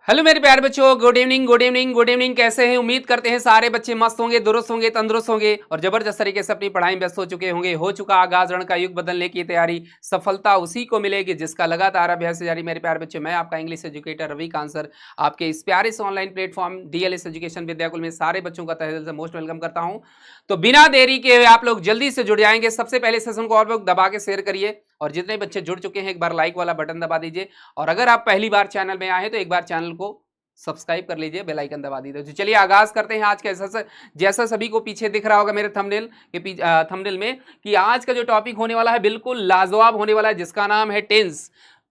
Hello मेरे प्यारे बच्चों, good evening good evening good evening. कैसे हैं? उम्मीद करते हैं सारे बच्चे मस्त होंगे, दुरुस्त होंगे, तंदुरुस्त होंगे और जबरदस्त तरीके से अपनी पढ़ाई में व्यस्त हो चुके होंगे। हो चुका आगाज रण का युग बदलने की तैयारी, सफलता उसी को मिलेगी जिसका लगातार अभ्यास जारी। मेरे प्यारे बच्चों, मैं आपका इंग्लिश एजुकेटर रवि कांसर आपके इस प्यारे से online platform DLS education Vidyakul में सारे बच्चों का तहे दिल से मोस्ट वेलकम करता हूं। तो बिना देरी के आप लोग जल्दी से जुड़ जाएंगे। सबसे पहले सेशन को और लोग दबा के शेयर करिए और जितने बच्चे जुड़ चुके हैं एक बार लाइक वाला बटन दबा दीजिए। और अगर आप पहली बार चैनल में आए हैं तो एक बार चैनल को सब्सक्राइब कर लीजिए, बेल आइकन दबा दीजिए। तो चलिए आगाज करते हैं आज के जैसा सभी को पीछे दिख रहा होगा मेरे थंबनेल के थंबनेल में कि आज का जो टॉपिक होने वाला है बिल्कुल लाजवाब होने वाला है, जिसका नाम है टेंस।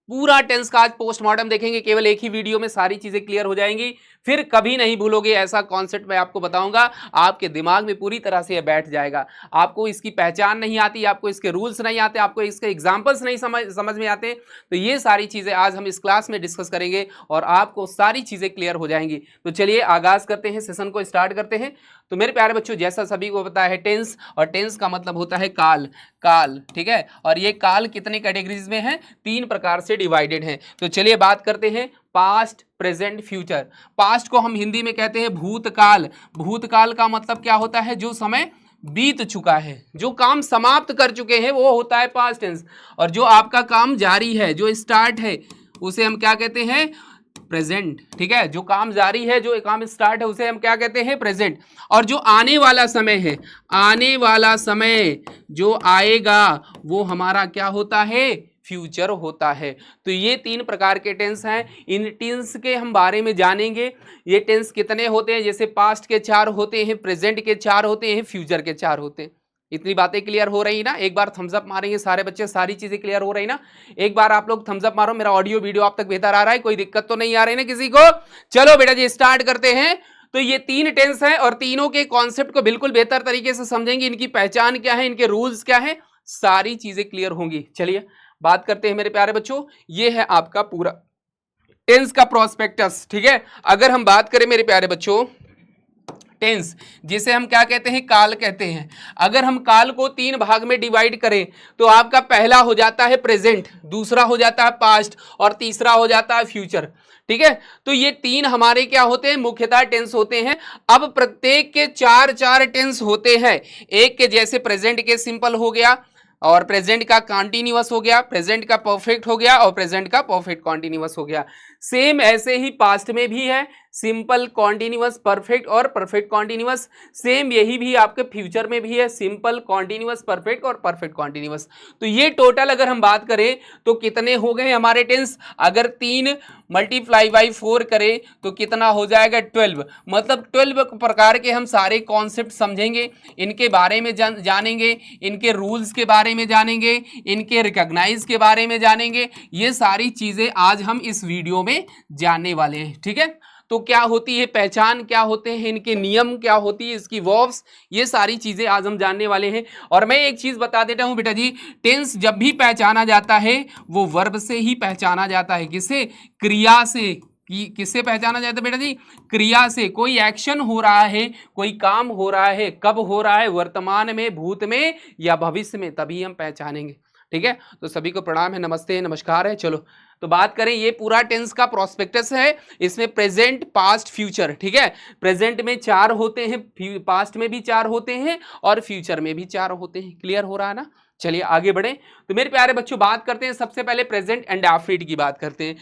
पूरा टेंस का आज पोस्टमार्टम देखेंगे, केवल एक ही वीडियो में सारी चीजें क्लियर हो जाएंगी। फिर कभी नहीं भूलोगे, ऐसा कॉन्सेप्ट मैं आपको बताऊंगा, आपके दिमाग में पूरी तरह से यह बैठ जाएगा। आपको इसकी पहचान नहीं आती, आपको इसके रूल्स नहीं आते, आपको इसके एग्जाम्पल्स नहीं समझ में आते, तो ये सारी चीजें आज हम इस क्लास में डिस्कस करेंगे और आपको सारी चीजें क्लियर हो जाएंगी। तो चलिए आगाज करते हैं, सेशन को स्टार्ट करते हैं। तो मेरे प्यारे बच्चों, जैसा सभी को पता है टेंस, और टेंस का मतलब होता है काल। काल, ठीक है। और ये काल कितने कैटेगरीज में है? 3 प्रकार से डिवाइडेड है। तो चलिए बात करते हैं पास्ट, प्रेजेंट, फ्यूचर। पास्ट को हम हिंदी में कहते हैं भूतकाल। भूतकाल का मतलब क्या होता है? जो समय बीत चुका है, जो काम समाप्त कर चुके हैं, वो होता है पास्ट टेंस। और जो आपका काम जारी है, जो स्टार्ट है, उसे हम क्या कहते हैं? प्रेजेंट, ठीक है। जो काम जारी है, जो काम स्टार्ट है, उसे हम क्या कहते हैं? प्रेजेंट। और जो आने वाला समय है, आने वाला समय जो आएगा, वो हमारा क्या होता है? फ्यूचर होता है। तो ये 3 प्रकार के टेंस हैं। इन टेंस के हम बारे में जानेंगे। ये टेंस कितने होते हैं? जैसे पास्ट के 4 होते हैं, प्रेजेंट के 4 होते हैं, फ्यूचर के 4 होते हैं। इतनी बातें क्लियर हो रही ना? एक बार थम्स अप मारेंगे सारे बच्चे, सारी चीजें क्लियर हो रही ना? एक बार आप लोग थम्स अप मारो। मेरा ऑडियो वीडियो आप तक बेहतर आ रहा है? कोई दिक्कत तो नहीं आ रही ना किसी को? चलो बेटा जी स्टार्ट करते हैं। तो ये 3 टेंस हैं और तीनों के कॉन्सेप्ट को बिल्कुल बेहतर तरीके से समझेंगे। इनकी पहचान क्या है, इनके रूल्स क्या है, सारी चीजें क्लियर होंगी। चलिए बात करते हैं मेरे प्यारे बच्चों। ये है आपका पूरा टेंस का प्रोस्पेक्टस, ठीक है। अगर हम बात करें मेरे प्यारे बच्चों, टेंस जिसे हम क्या कहते हैं? काल कहते हैं। अगर हम काल को 3 भाग में डिवाइड करें तो आपका पहला हो जाता है प्रेजेंट, दूसरा हो जाता है पास्ट और तीसरा हो जाता है फ्यूचर, ठीक है। तो ये 3 हमारे क्या होते हैं? मुख्यतः टेंस होते हैं। अब प्रत्येक के 4 टेंस होते हैं। एक के जैसे प्रेजेंट के सिंपल हो गया, और प्रेजेंट का कॉन्टिन्यूअस हो गया, प्रेजेंट का परफेक्ट हो गया और प्रेजेंट का परफेक्ट कॉन्टिन्यूअस हो गया। सेम ऐसे ही पास्ट में भी है, सिंपल, कॉन्टिन्यूअस, परफेक्ट और परफेक्ट कॉन्टिन्यूअस। सेम यही भी आपके फ्यूचर में भी है, सिंपल, कॉन्टिन्यूअस, परफेक्ट और परफेक्ट कॉन्टिन्यूअस। तो ये टोटल अगर हम बात करें तो कितने हो गए हमारे टेंस? अगर 3 मल्टीप्लाई बाई 4 करें तो कितना हो जाएगा? 12। मतलब 12 प्रकार के हम सारे कॉन्सेप्ट समझेंगे, इनके बारे में जानेंगे, इनके रूल्स के बारे में जानेंगे, इनके रिकॉग्नाइज के बारे में जानेंगे। ये सारी चीजें आज हम इस वीडियो में जानने वाले हैं, ठीक है। तो क्या होती है पहचान, क्या होते हैं इनके नियम, क्या होती है इसकी वर्ब्स, ये सारी चीजें आज हम जानने वाले हैं। और मैं एक चीज बता देता हूं बेटा जी, टेंस जब भी पहचाना जाता है वो वर्ब से ही पहचाना जाता है। किससे? क्रिया से। किससे पहचाना जाता है बेटा जी? क्रिया से। कोई एक्शन हो रहा है, कोई काम हो रहा है, कब हो रहा है? वर्तमान में, भूत में या भविष्य में, तभी हम पहचानेंगे, ठीक है। तो सभी को प्रणाम है, नमस्ते है, नमस्कार है। चलो तो बात करें, ये पूरा टेंस का प्रोस्पेक्टस है। इसमें प्रेजेंट, पास्ट, फ्यूचर, ठीक है। प्रेजेंट में 4 होते हैं, पास्ट में भी 4 होते हैं और फ्यूचर में भी 4 होते हैं। क्लियर हो रहा है ना? चलिए आगे बढ़े। तो मेरे प्यारे बच्चों बात करते हैं सबसे पहले प्रेजेंट एंड डेफिनिट की बात करते हैं,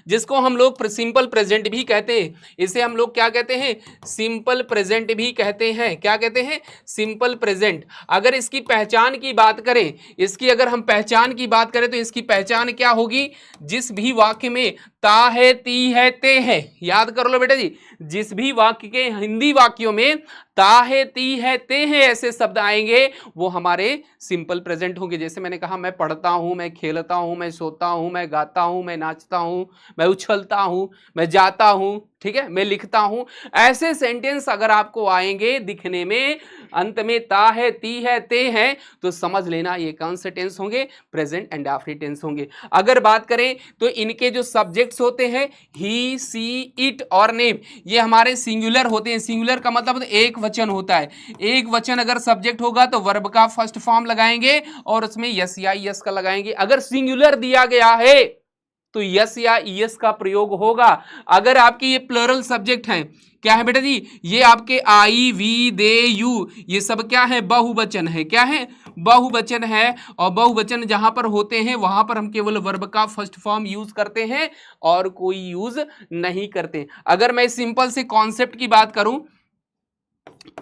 जिसको हम लोग सिंपल प्रेजेंट भी कहते हैं। इसे हम लोग क्या कहते हैं? सिंपल प्रेजेंट भी कहते हैं। क्या कहते हैं? Simple present. अगर इसकी पहचान की बात करें, इसकी अगर हम पहचान की बात करें तो इसकी पहचान क्या होगी? जिस भी वाक्य में ता है, ती है, ते है, याद कर लो बेटा जी, जिस भी वाक्य के हिंदी वाक्यों में ता है, ती है, ते है ऐसे शब्द आएंगे वो हमारे सिंपल प्रेजेंट होंगे। जैसे मैंने कहा, मैं पढ़ता हूं, मैं खेलता हूं, मैं सोता हूं, मैं गाता हूं, मैं नाचता हूं, मैं उछलता हूं, मैं जाता हूं, ठीक है, मैं लिखता हूं। ऐसे सेंटेंस अगर आपको आएंगे दिखने में, अंत में ता है, ती है, ते है, तो समझ लेना ये कौन से टेंस होंगे? प्रेजेंट एंड डेफिनिट टेंस होंगे। अगर बात करें तो इनके जो सब्जेक्ट्स होते हैं, ही, सी, इट और नेम, ये हमारे सिंगुलर होते हैं। सिंगुलर का मतलब एक वचन होता है। एक वचन अगर सब्जेक्ट होगा तो वर्ब का फर्स्ट फॉर्म लगाएंगे और उसमें यस या यस का लगाएंगे। अगर सिंगुलर दिया गया है तो यस या ईएस का प्रयोग होगा। अगर आपकी ये प्लरल सब्जेक्ट है, क्या है बेटा जी, ये आपके आई वी दे यू, ये सब क्या है, बहुवचन है। क्या है, बहुवचन है। और बहुवचन जहां पर होते हैं वहां पर हम केवल वर्ब का फर्स्ट फॉर्म यूज करते हैं और कोई यूज नहीं करते। अगर मैं सिंपल से कॉन्सेप्ट की बात करूं,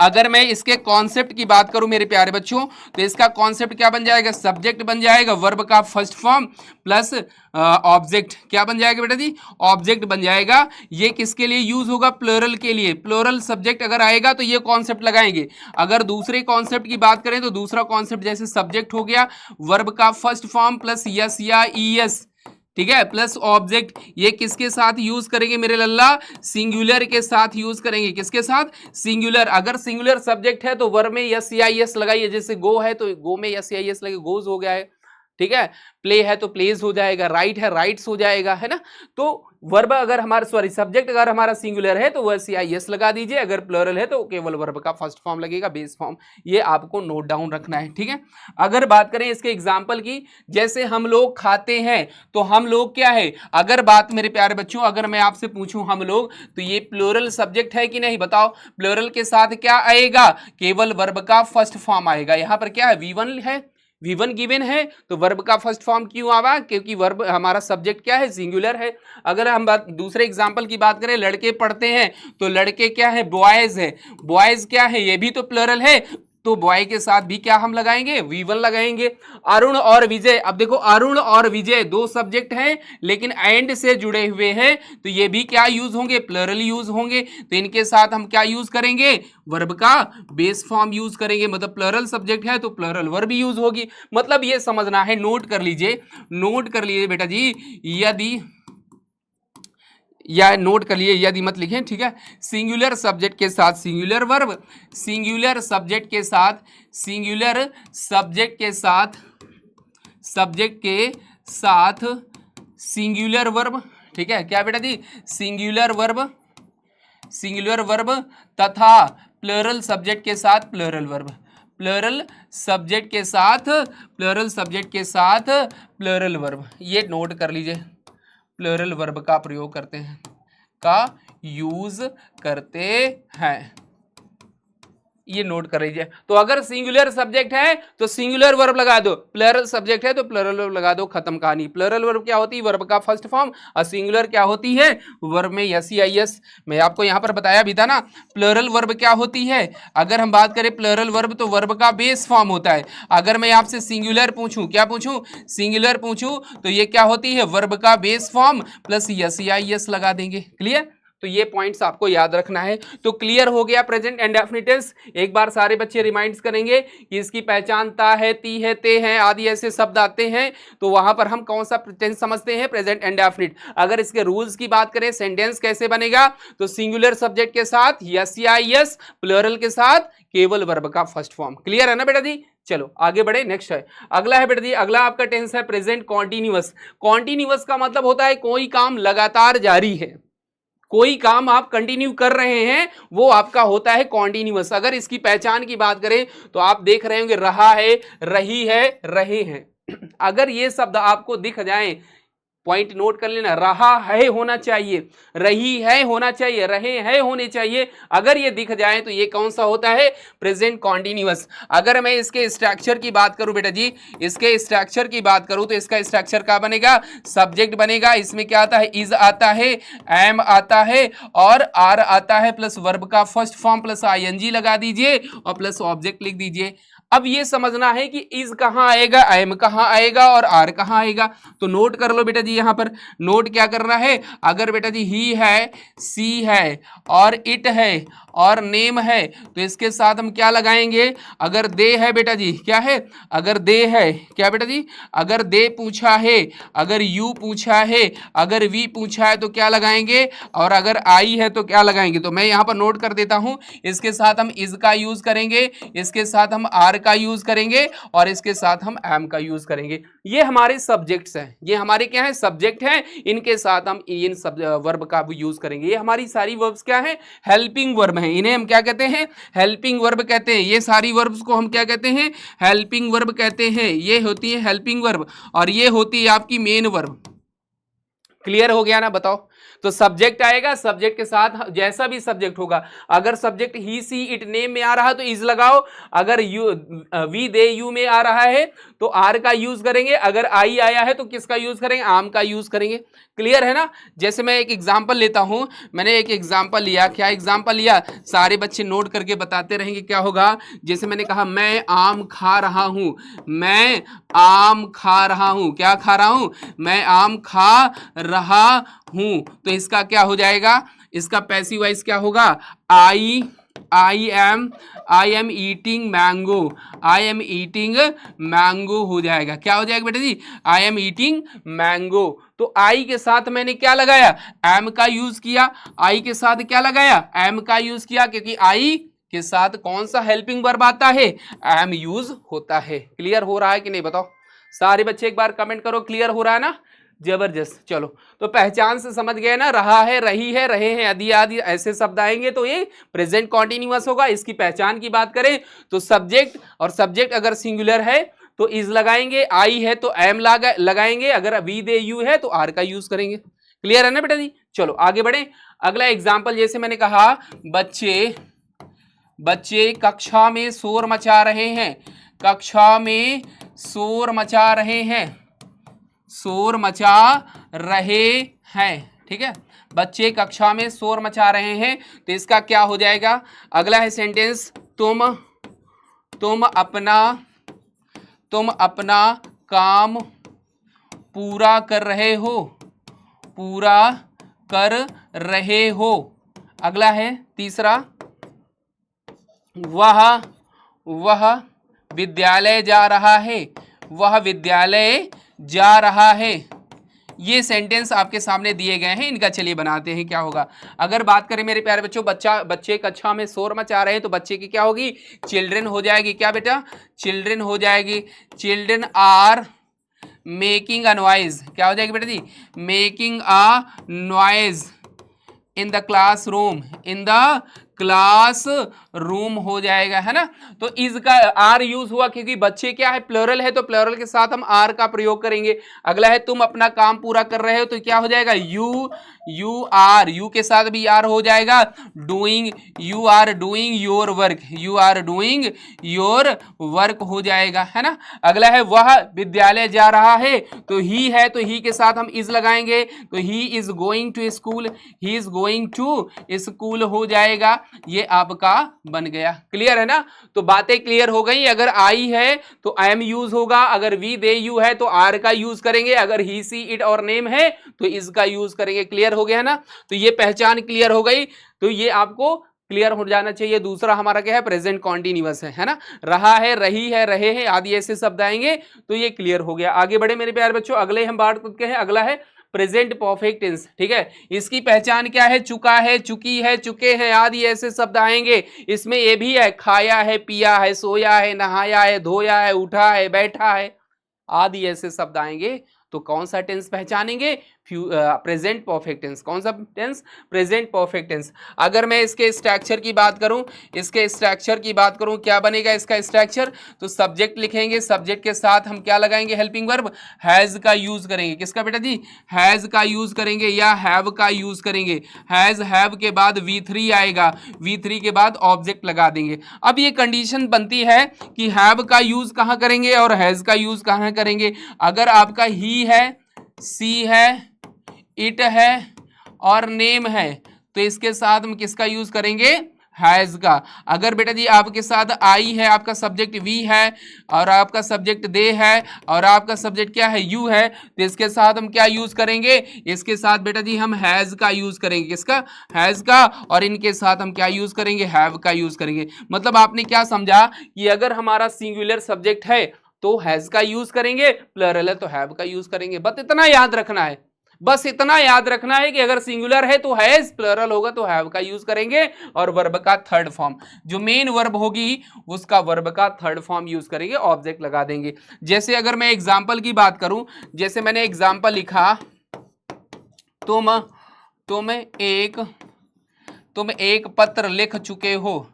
अगर मैं इसके कॉन्सेप्ट की बात करूं मेरे प्यारे बच्चों, तो इसका कॉन्सेप्ट क्या बन जाएगा, सब्जेक्ट बन जाएगा, वर्ब का फर्स्ट फॉर्म प्लस ऑब्जेक्ट, क्या बन जाएगा बेटा जी, ऑब्जेक्ट बन जाएगा। ये किसके लिए यूज होगा, प्लूरल के लिए। प्लूरल सब्जेक्ट अगर आएगा तो ये कॉन्सेप्ट लगाएंगे। अगर दूसरे कॉन्सेप्ट की बात करें तो दूसरा कॉन्सेप्ट जैसे सब्जेक्ट हो गया, वर्ब का फर्स्ट फॉर्म प्लस यस या ईएस, ठीक है, प्लस ऑब्जेक्ट, ये किसके साथ यूज करेंगे मेरे लल्ला, सिंगुलर के साथ यूज करेंगे। किसके साथ, सिंगुलर। अगर सिंगुलर सब्जेक्ट है तो वर्ब में यस या यस लगाइए, जैसे गो है तो गो में यस या यस लगे, गोज हो गया है, ठीक है। प्ले है तो प्लेज हो जाएगा, राइट है राइट्स हो जाएगा, है ना। तो वर्ब अगर हमारा, सॉरी, सब्जेक्ट अगर हमारा सिंगुलर है तो यस या यस लगा दीजिए, अगर प्लूरल है तो केवल वर्ब का फर्स्ट फॉर्म लगेगा, बेस फॉर्म। ये आपको नोट डाउन रखना है, ठीक है। अगर बात करें इसके एग्जाम्पल की, जैसे हम लोग खाते हैं, तो हम लोग क्या है, अगर बात मेरे प्यारे बच्चों, अगर मैं आपसे पूछूं हम लोग, तो ये प्लूरल सब्जेक्ट है कि नहीं, बताओ। प्लूरल के साथ क्या आएगा, केवल वर्ब का फर्स्ट फॉर्म आएगा। यहां पर क्या है, V1 है, V1 गिवन है, तो वर्ब का फर्स्ट फॉर्म क्यों आवा, क्योंकि वर्ब हमारा सब्जेक्ट क्या है, सिंगुलर है। अगर हम बात दूसरे एग्जांपल की बात करें, लड़के पढ़ते हैं, तो लड़के क्या है, बॉयज है, बॉयज क्या है, ये भी तो प्लूरल है, तो बॉय के साथ भी क्या हम लगाएंगे, V1 लगाएंगे। अरुण और विजय, अब देखो अरुण और विजय दो सब्जेक्ट हैं लेकिन एंड से जुड़े हुए हैं, तो ये भी क्या यूज होंगे, प्लूरल यूज होंगे। तो इनके साथ हम क्या यूज करेंगे, वर्ब का बेस फॉर्म यूज करेंगे। मतलब प्लूरल सब्जेक्ट है तो प्लूरल वर्ब यूज होगी। मतलब ये समझना है, नोट कर लीजिए, नोट कर लीजिए बेटा जी, यदि, या नोट कर लिए, यदि मत लिखें, ठीक है। सिंगुलर सब्जेक्ट के साथ सिंगुलर वर्ब, सिंगुलर सब्जेक्ट के साथ, सिंगुलर सब्जेक्ट के साथ, सब्जेक्ट के साथ सिंगुलर वर्ब, ठीक है। क्या बेटा जी, सिंगुलर वर्ब, सिंगुलर वर्ब, तथा प्लूरल सब्जेक्ट के साथ प्लूरल वर्ब, प्लूरल सब्जेक्ट के साथ, प्लूरल सब्जेक्ट के साथ प्लूरल वर्ब। ये नोट कर लीजिए, प्लूरल वर्ब का प्रयोग करते हैं, का यूज करते हैं, ये नोट कर लीजिए। तो अगर सिंगुलर सब्जेक्ट है तो सिंगुलर वर्ब लगा दो, प्लूरल सब्जेक्ट है तो प्लूरल वर्ब लगा दो, खत्म कहानी। प्लूरल वर्ब क्या होती है, वर्ब का फर्स्ट फॉर्म, और सिंगुलर क्या होती है, वर्ब में यस या यस। मैं आपको यहां पर बताया भी था ना, प्लूरल वर्ब क्या होती है। अगर हम बात करें प्लूरल वर्ब तो वर्ब का बेस फॉर्म होता है। अगर मैं आपसे सिंगुलर पूछूं, क्या पूछूं, सिंगुलर पूछूं, तो ये क्या होती है, वर्ब का बेस फॉर्म प्लस यस या यस लगा देंगे। क्लियर, तो ये पॉइंट्स आपको याद रखना है। तो क्लियर हो गया प्रेजेंट इंडेफिनिट टेंस। एक बार सारे बच्चे रिमाइंड्स करेंगे कि इसकी पहचान ता है, ती है, ते हैं आदि ऐसे शब्द आते हैं, तो वहां पर हम कौन सा टेंस समझते हैं, प्रेजेंट इंडेफिनिट। अगर इसके रूल्स की बात करें, सेंटेंस कैसे बनेगा, तो सिंगुलर सब्जेक्ट के साथ यस या यस, प्लूरल के साथ केवल वर्ब का फर्स्ट फॉर्म। क्लियर है ना बेटा जी। चलो आगे बढ़े, नेक्स्ट है, अगला है बेटा जी, अगला आपका टेंस है प्रेजेंट कॉन्टिन्यूअस। कॉन्टिन्यूअस का मतलब होता है कोई काम लगातार जारी है, कोई काम आप कंटिन्यू कर रहे हैं, वो आपका होता है कॉन्टिन्यूअस। अगर इसकी पहचान की बात करें तो आप देख रहे होंगे, रहा है, रही है, रहे हैं। अगर ये शब्द आपको दिख जाए, पॉइंट नोट कर लेना, रहा है होना चाहिए, रही है होना चाहिए, रहे हैं होने चाहिए। अगर ये दिख जाए तो ये कौन सा होता है, प्रेजेंट कॉन्टिन्यूअस। अगर मैं इसके स्ट्रक्चर की बात करूं बेटा जी, इसके स्ट्रक्चर की बात करूं तो इसका स्ट्रक्चर क्या बनेगा, सब्जेक्ट बनेगा, इसमें क्या आता है, इज आता है, एम आता है और आर आता है, प्लस वर्ब का फर्स्ट फॉर्म प्लस आईएनजी लगा दीजिए और प्लस ऑब्जेक्ट लिख दीजिए। अब ये समझना है कि इज कहां आएगा, एम कहां आएगा और आर कहां आएगा। तो नोट कर लो बेटा जी, यहां पर नोट क्या करना है, अगर बेटा जी ही है, सी है और इट है और नेम है, तो इसके साथ हम क्या लगाएंगे, अगर दे है बेटा जी, क्या है, अगर दे है, क्या बेटा जी, अगर दे पूछा है, अगर यू पूछा है, अगर वी पूछा है तो क्या लगाएंगे, और अगर आई है तो क्या लगाएंगे। तो मैं यहां पर नोट कर देता हूं, इसके साथ हम इज का यूज करेंगे, इसके साथ हम आर का यूज करेंगे और इसके साथ हम एम का यूज करेंगे। ये हमारे सब्जेक्ट्स हैं, ये हमारे क्या है, सब्जेक्ट हैं, इनके साथ हम इन वर्ब का भी यूज करेंगे। ये हमारी सारी वर्ब्स क्या है, हेल्पिंग वर्ब हैं, इन्हें हम क्या कहते हैं, हेल्पिंग वर्ब कहते हैं। ये सारी वर्ब्स को हम क्या कहते हैं, हेल्पिंग वर्ब कहते हैं। ये होती है हेल्पिंग वर्ब और ये होती है आपकी मेन वर्ब। क्लियर हो गया ना, बताओ। तो सब्जेक्ट आएगा, सब्जेक्ट के साथ जैसा भी सब्जेक्ट होगा, अगर subject he see it name में आ रहा है तो इज लगाओ, अगर यू वी दे यू में आ रहा है तो आर का यूज करेंगे, अगर आई आया है तो किसका यूज करेंगे, आम का यूज करेंगे। क्लियर है ना। जैसे मैं एक एग्जांपल लेता हूं, मैंने एक एग्जांपल लिया, क्या एग्जांपल लिया, सारे बच्चे नोट करके बताते रहेंगे क्या होगा। जैसे मैंने कहा मैं आम खा रहा हूं, मैं आम खा रहा हूं, क्या खा रहा हूं, मैं आम खा रहा हूं, तो इसका क्या हो जाएगा, इसका पैसिव वॉइस क्या होगा, I am eating mango, I am eating mango हो जाएगा। क्या हो जाएगा बेटा जी, आई एम ईटिंग मैंगो। तो आई के साथ मैंने क्या लगाया, एम का यूज किया, आई के साथ क्या लगाया, एम का यूज किया, क्योंकि आई के साथ कौन सा हेल्पिंग वर्ब आता है, एम यूज होता है। क्लियर हो रहा है कि नहीं, बताओ सारे बच्चे एक बार कमेंट करो, क्लियर हो रहा है ना, जबरदस्त। चलो, तो पहचान से समझ गए ना, रहा है, रही है, रहे हैं, आदि आदि ऐसे शब्द आएंगे तो ये प्रेजेंट कॉन्टिन्यूअस होगा। इसकी पहचान की बात करें तो सब्जेक्ट, और सब्जेक्ट अगर सिंगुलर है तो इज लगाएंगे, आई है तो एम लगाएंगे, अगर वी दे यू है तो आर का यूज करेंगे। क्लियर है ना बेटा जी। चलो आगे बढ़े। अगला एग्जाम्पल, जैसे मैंने कहा बच्चे कक्षा में शोर मचा रहे हैं, कक्षा में शोर मचा रहे हैं, शोर मचा रहे हैं, ठीक है। बच्चे कक्षा में शोर मचा रहे हैं, तो इसका क्या हो जाएगा, अगला है सेंटेंस, तुम अपना काम पूरा कर रहे हो, पूरा कर रहे हो। अगला है तीसरा, वह विद्यालय जा रहा है, वह विद्यालय जा रहा है। ये सेंटेंस आपके सामने दिए गए हैं, इनका चलिए बनाते हैं क्या होगा। अगर बात करें मेरे प्यारे बच्चों, बच्चे कक्षा में शोर मचा रहे हैं तो बच्चे की क्या होगी, चिल्ड्रन हो जाएगी। क्या बेटा, चिल्ड्रन हो जाएगी। Children are making a noise, क्या हो जाएगी बेटा जी, making a noise in the classroom, in the class room हो जाएगा, है ना। तो इज का आर यूज हुआ क्योंकि बच्चे क्या है, प्लरल है, तो प्लरल के साथ हम आर का प्रयोग करेंगे। अगला है तुम अपना काम पूरा कर रहे हो, तो क्या हो जाएगा, यू आर, यू के साथ भी आर हो जाएगा, doing, you are doing your work, you are doing your work हो जाएगा, है ना। अगला है वह विद्यालय जा रहा है, तो ही है, तो ही के साथ हम इज लगाएंगे, तो he is going to school, he is going to school हो जाएगा। ये आपका बन गया। क्लियर है ना। तो बातें क्लियर हो गई। अगर आई है तो एम यूज होगा, अगर वी दे यू है तो आर का यूज करेंगे, अगर ही सी इट और नेम है तो इसका यूज करेंगे। क्लियर हो गया ना। तो ये पहचान क्लियर हो गई, तो ये आपको क्लियर हो जाना चाहिए। दूसरा हमारा क्या है, प्रेजेंट कॉन्टिन्यूअस है ना, रहा है, रही है, रहे हैं आदि ऐसे शब्द आएंगे, तो ये क्लियर हो गया। आगे बढ़े मेरे प्यारे बच्चों, अगले हम बात करते हैं, अगला है प्रेजेंट परफेक्ट टेंस, ठीक है। इसकी पहचान क्या है, चुका है, चुकी है, चुके हैं आदि ऐसे शब्द आएंगे। इसमें ये भी है, खाया है, पिया है, सोया है, नहाया है, धोया है, उठा है, बैठा है आदि ऐसे शब्द आएंगे। तो कौन सा टेंस पहचानेंगे, प्रेजेंट परफेक्ट टेंस। कौन सा टेंस, प्रेजेंट परफेक्ट टेंस। अगर मैं इसके स्ट्रक्चर की बात करूं, इसके स्ट्रक्चर की बात करूं, क्या बनेगा इसका स्ट्रक्चर, तो सब्जेक्ट लिखेंगे, सब्जेक्ट के साथ हम क्या लगाएंगे, हेल्पिंग वर्ब, हैज का यूज करेंगे। किसका बेटा जी, हैज का यूज करेंगे या हैव का यूज करेंगे। हैज, हैव के बाद V3 आएगा, V3 के बाद ऑब्जेक्ट लगा देंगे। अब ये कंडीशन बनती है कि हैव का यूज कहां करेंगे और हैज का यूज कहां करेंगे। अगर आपका ही है, सी है, इट है और नेम है, तो इसके साथ हम किसका यूज करेंगे, हैज का। अगर बेटा जी आपके साथ आई है, आपका सब्जेक्ट वी है और आपका सब्जेक्ट दे है और आपका सब्जेक्ट क्या है, यू है, तो इसके साथ हम क्या यूज करेंगे, इसके साथ बेटा जी हम हैज का यूज करेंगे। किसका, हैज का। और इनके साथ हम क्या यूज करेंगे, हैव का यूज करेंगे। मतलब आपने क्या समझा कि अगर हमारा सिंगुलर सब्जेक्ट है तो हैज का यूज करेंगे, प्लरल है तो हैव का यूज करेंगे। बस इतना याद रखना है, बस इतना याद रखना है कि अगर सिंगुलर है तो हैज, प्लरल होगा तो हैव का यूज करेंगे, और वर्ब का थर्ड फॉर्म, जो मेन वर्ब होगी उसका वर्ब का थर्ड फॉर्म यूज करेंगे, ऑब्जेक्ट लगा देंगे। जैसे अगर मैं एग्जांपल की बात करूं, जैसे मैंने एग्जांपल लिखा, तुम एक पत्र लिख चुके हो,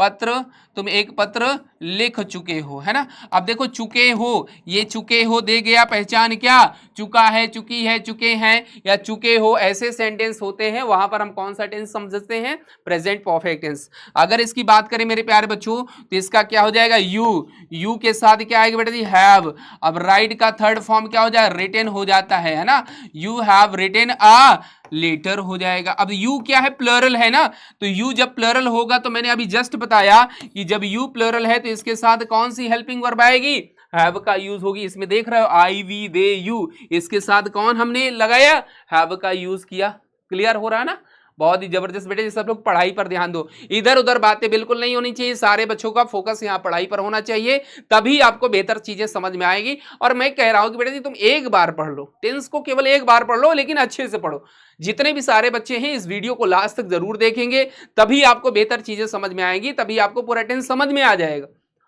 पत्र, तुम एक पत्र लिख चुके हो, है ना। अब देखो चुके हो, ये चुके हो दे गया पहचान क्या, चुका है, चुकी है, चुके हैं या चुके हो, ऐसे सेंटेंस होते हैं, वहां पर हम कौन सा टेंस समझते हैं, प्रेजेंट परफेक्ट टेंस। अगर इसकी बात करें मेरे प्यारे बच्चों तो इसका क्या हो जाएगा, यू के साथ क्या आएगा बेटा जी, हैव। अब राइट का थर्ड फॉर्म क्या हो जाएगा, रिटेन हो जाता है ना, you have written a letter हो जाएगा। अब यू क्या है, प्लरल है ना, तो यू जब प्लरल होगा तो मैंने अभी जस्ट बताया कि जब यू प्लरल है तो इसके साथ कौन सी हेल्पिंग वर्ब आएगी, हैव का यूज होगी। इसमें देख रहे हो आई वी दे यू, इसके साथ कौन हमने लगाया, हैव का यूज किया। क्लियर हो रहा है ना, बहुत ही जबरदस्त बेटे। सब लोग पढ़ाई पर ध्यान दो, इधर उधर बातें बिल्कुल नहीं होनी चाहिए, सारे बच्चों का फोकस यहाँ पढ़ाई पर होना चाहिए, तभी आपको बेहतर चीजें समझ में आएगी। और मैं कह रहा हूं कि बेटा जी तुम एक बार पढ़ लो, टेंस को केवल एक बार पढ़ लो, लेकिन अच्छे से पढ़ो। जितने भी सारे बच्चे हैं इस वीडियो को लास्ट तक जरूर देखेंगे, तभी आपको बेहतर चीजें समझ में आएंगी, तभी आपको पूरा टेंस समझ में आ जाएगा।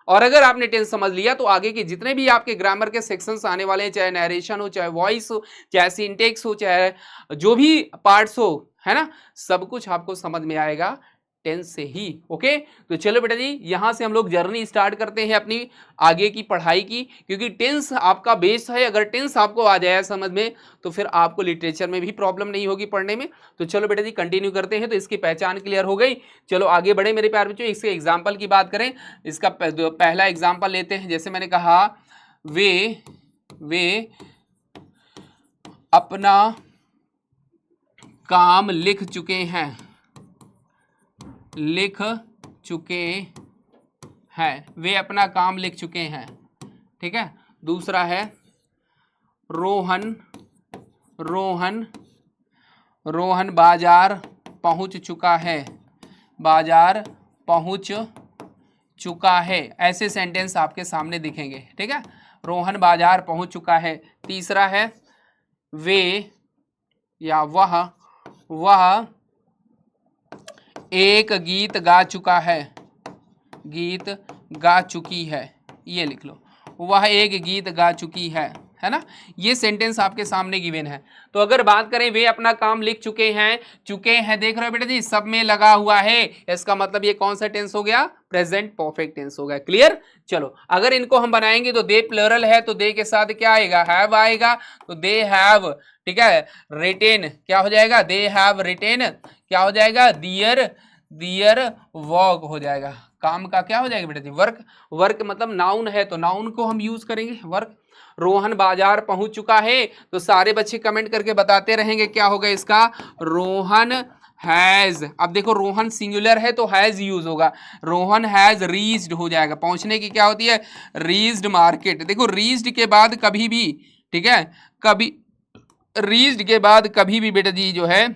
और अगर आपने टेंस समझ लिया तो आगे के जितने भी आपके ग्रामर के सेक्शंस आने वाले हैं, चाहे नरेशन हो, चाहे वॉइस हो, चाहे सिंटेक्स हो, चाहे जो भी पार्ट्स हो, है ना, सब कुछ आपको समझ में आएगा टेंस से ही। ओके, तो चलो बेटा जी यहां से हम लोग जर्नी स्टार्ट करते हैं अपनी आगे की पढ़ाई की, क्योंकि टेंस आपका बेस है। अगर टेंस आपको आ जाए समझ में तो फिर आपको लिटरेचर में भी प्रॉब्लम नहीं होगी पढ़ने में। तो चलो बेटा जी कंटिन्यू करते हैं। तो इसकी पहचान क्लियर हो गई, चलो आगे बढ़े मेरे प्यारे बच्चों। इसके एग्जाम्पल की बात करें, इसका पहला एग्जाम्पल लेते हैं। जैसे मैंने कहा वे अपना काम लिख चुके हैं, वे अपना काम लिख चुके हैं, ठीक है। दूसरा है रोहन बाजार पहुंच चुका है, ऐसे सेंटेंस आपके सामने दिखेंगे, ठीक है। रोहन बाजार पहुंच चुका है। तीसरा है वे या वह एक गीत गा चुकी है, ये लिख लो, वह एक गीत गा चुकी है ना। ये सेंटेंस आपके सामने गिवन है। तो अगर बात करें वे अपना काम लिख चुके हैं, देख रहे हो बेटा जी सब में लगा हुआ है, इसका मतलब ये कौन सा टेंस हो गया, प्रेजेंट परफेक्ट टेंस हो गया। क्लियर, चलो अगर इनको हम बनाएंगे तो दे प्लरल है तो दे के साथ क्या आएगा, हैव आएगा, तो दे हैव, ठीक है। रिटेन क्या हो जाएगा, दे हैव रिटेन क्या हो जाएगा, दियर वर्क हो जाएगा। काम का क्या हो जाएगा बेटा जी, वर्क मतलब नाउन है तो नाउन को हम यूज करेंगे वर्क। रोहन बाजार पहुंच चुका है, तो सारे बच्चे कमेंट करके बताते रहेंगे क्या होगा इसका, रोहन हैज। अब देखो रोहन सिंगुलर है तो हैज यूज होगा, रोहन हैज रीच्ड हो जाएगा। पहुंचने की क्या होती है, रीच्ड मार्केट। देखो रीच्ड के बाद कभी भी, ठीक है, कभी रीच्ड के बाद कभी भी बेटा जी जो है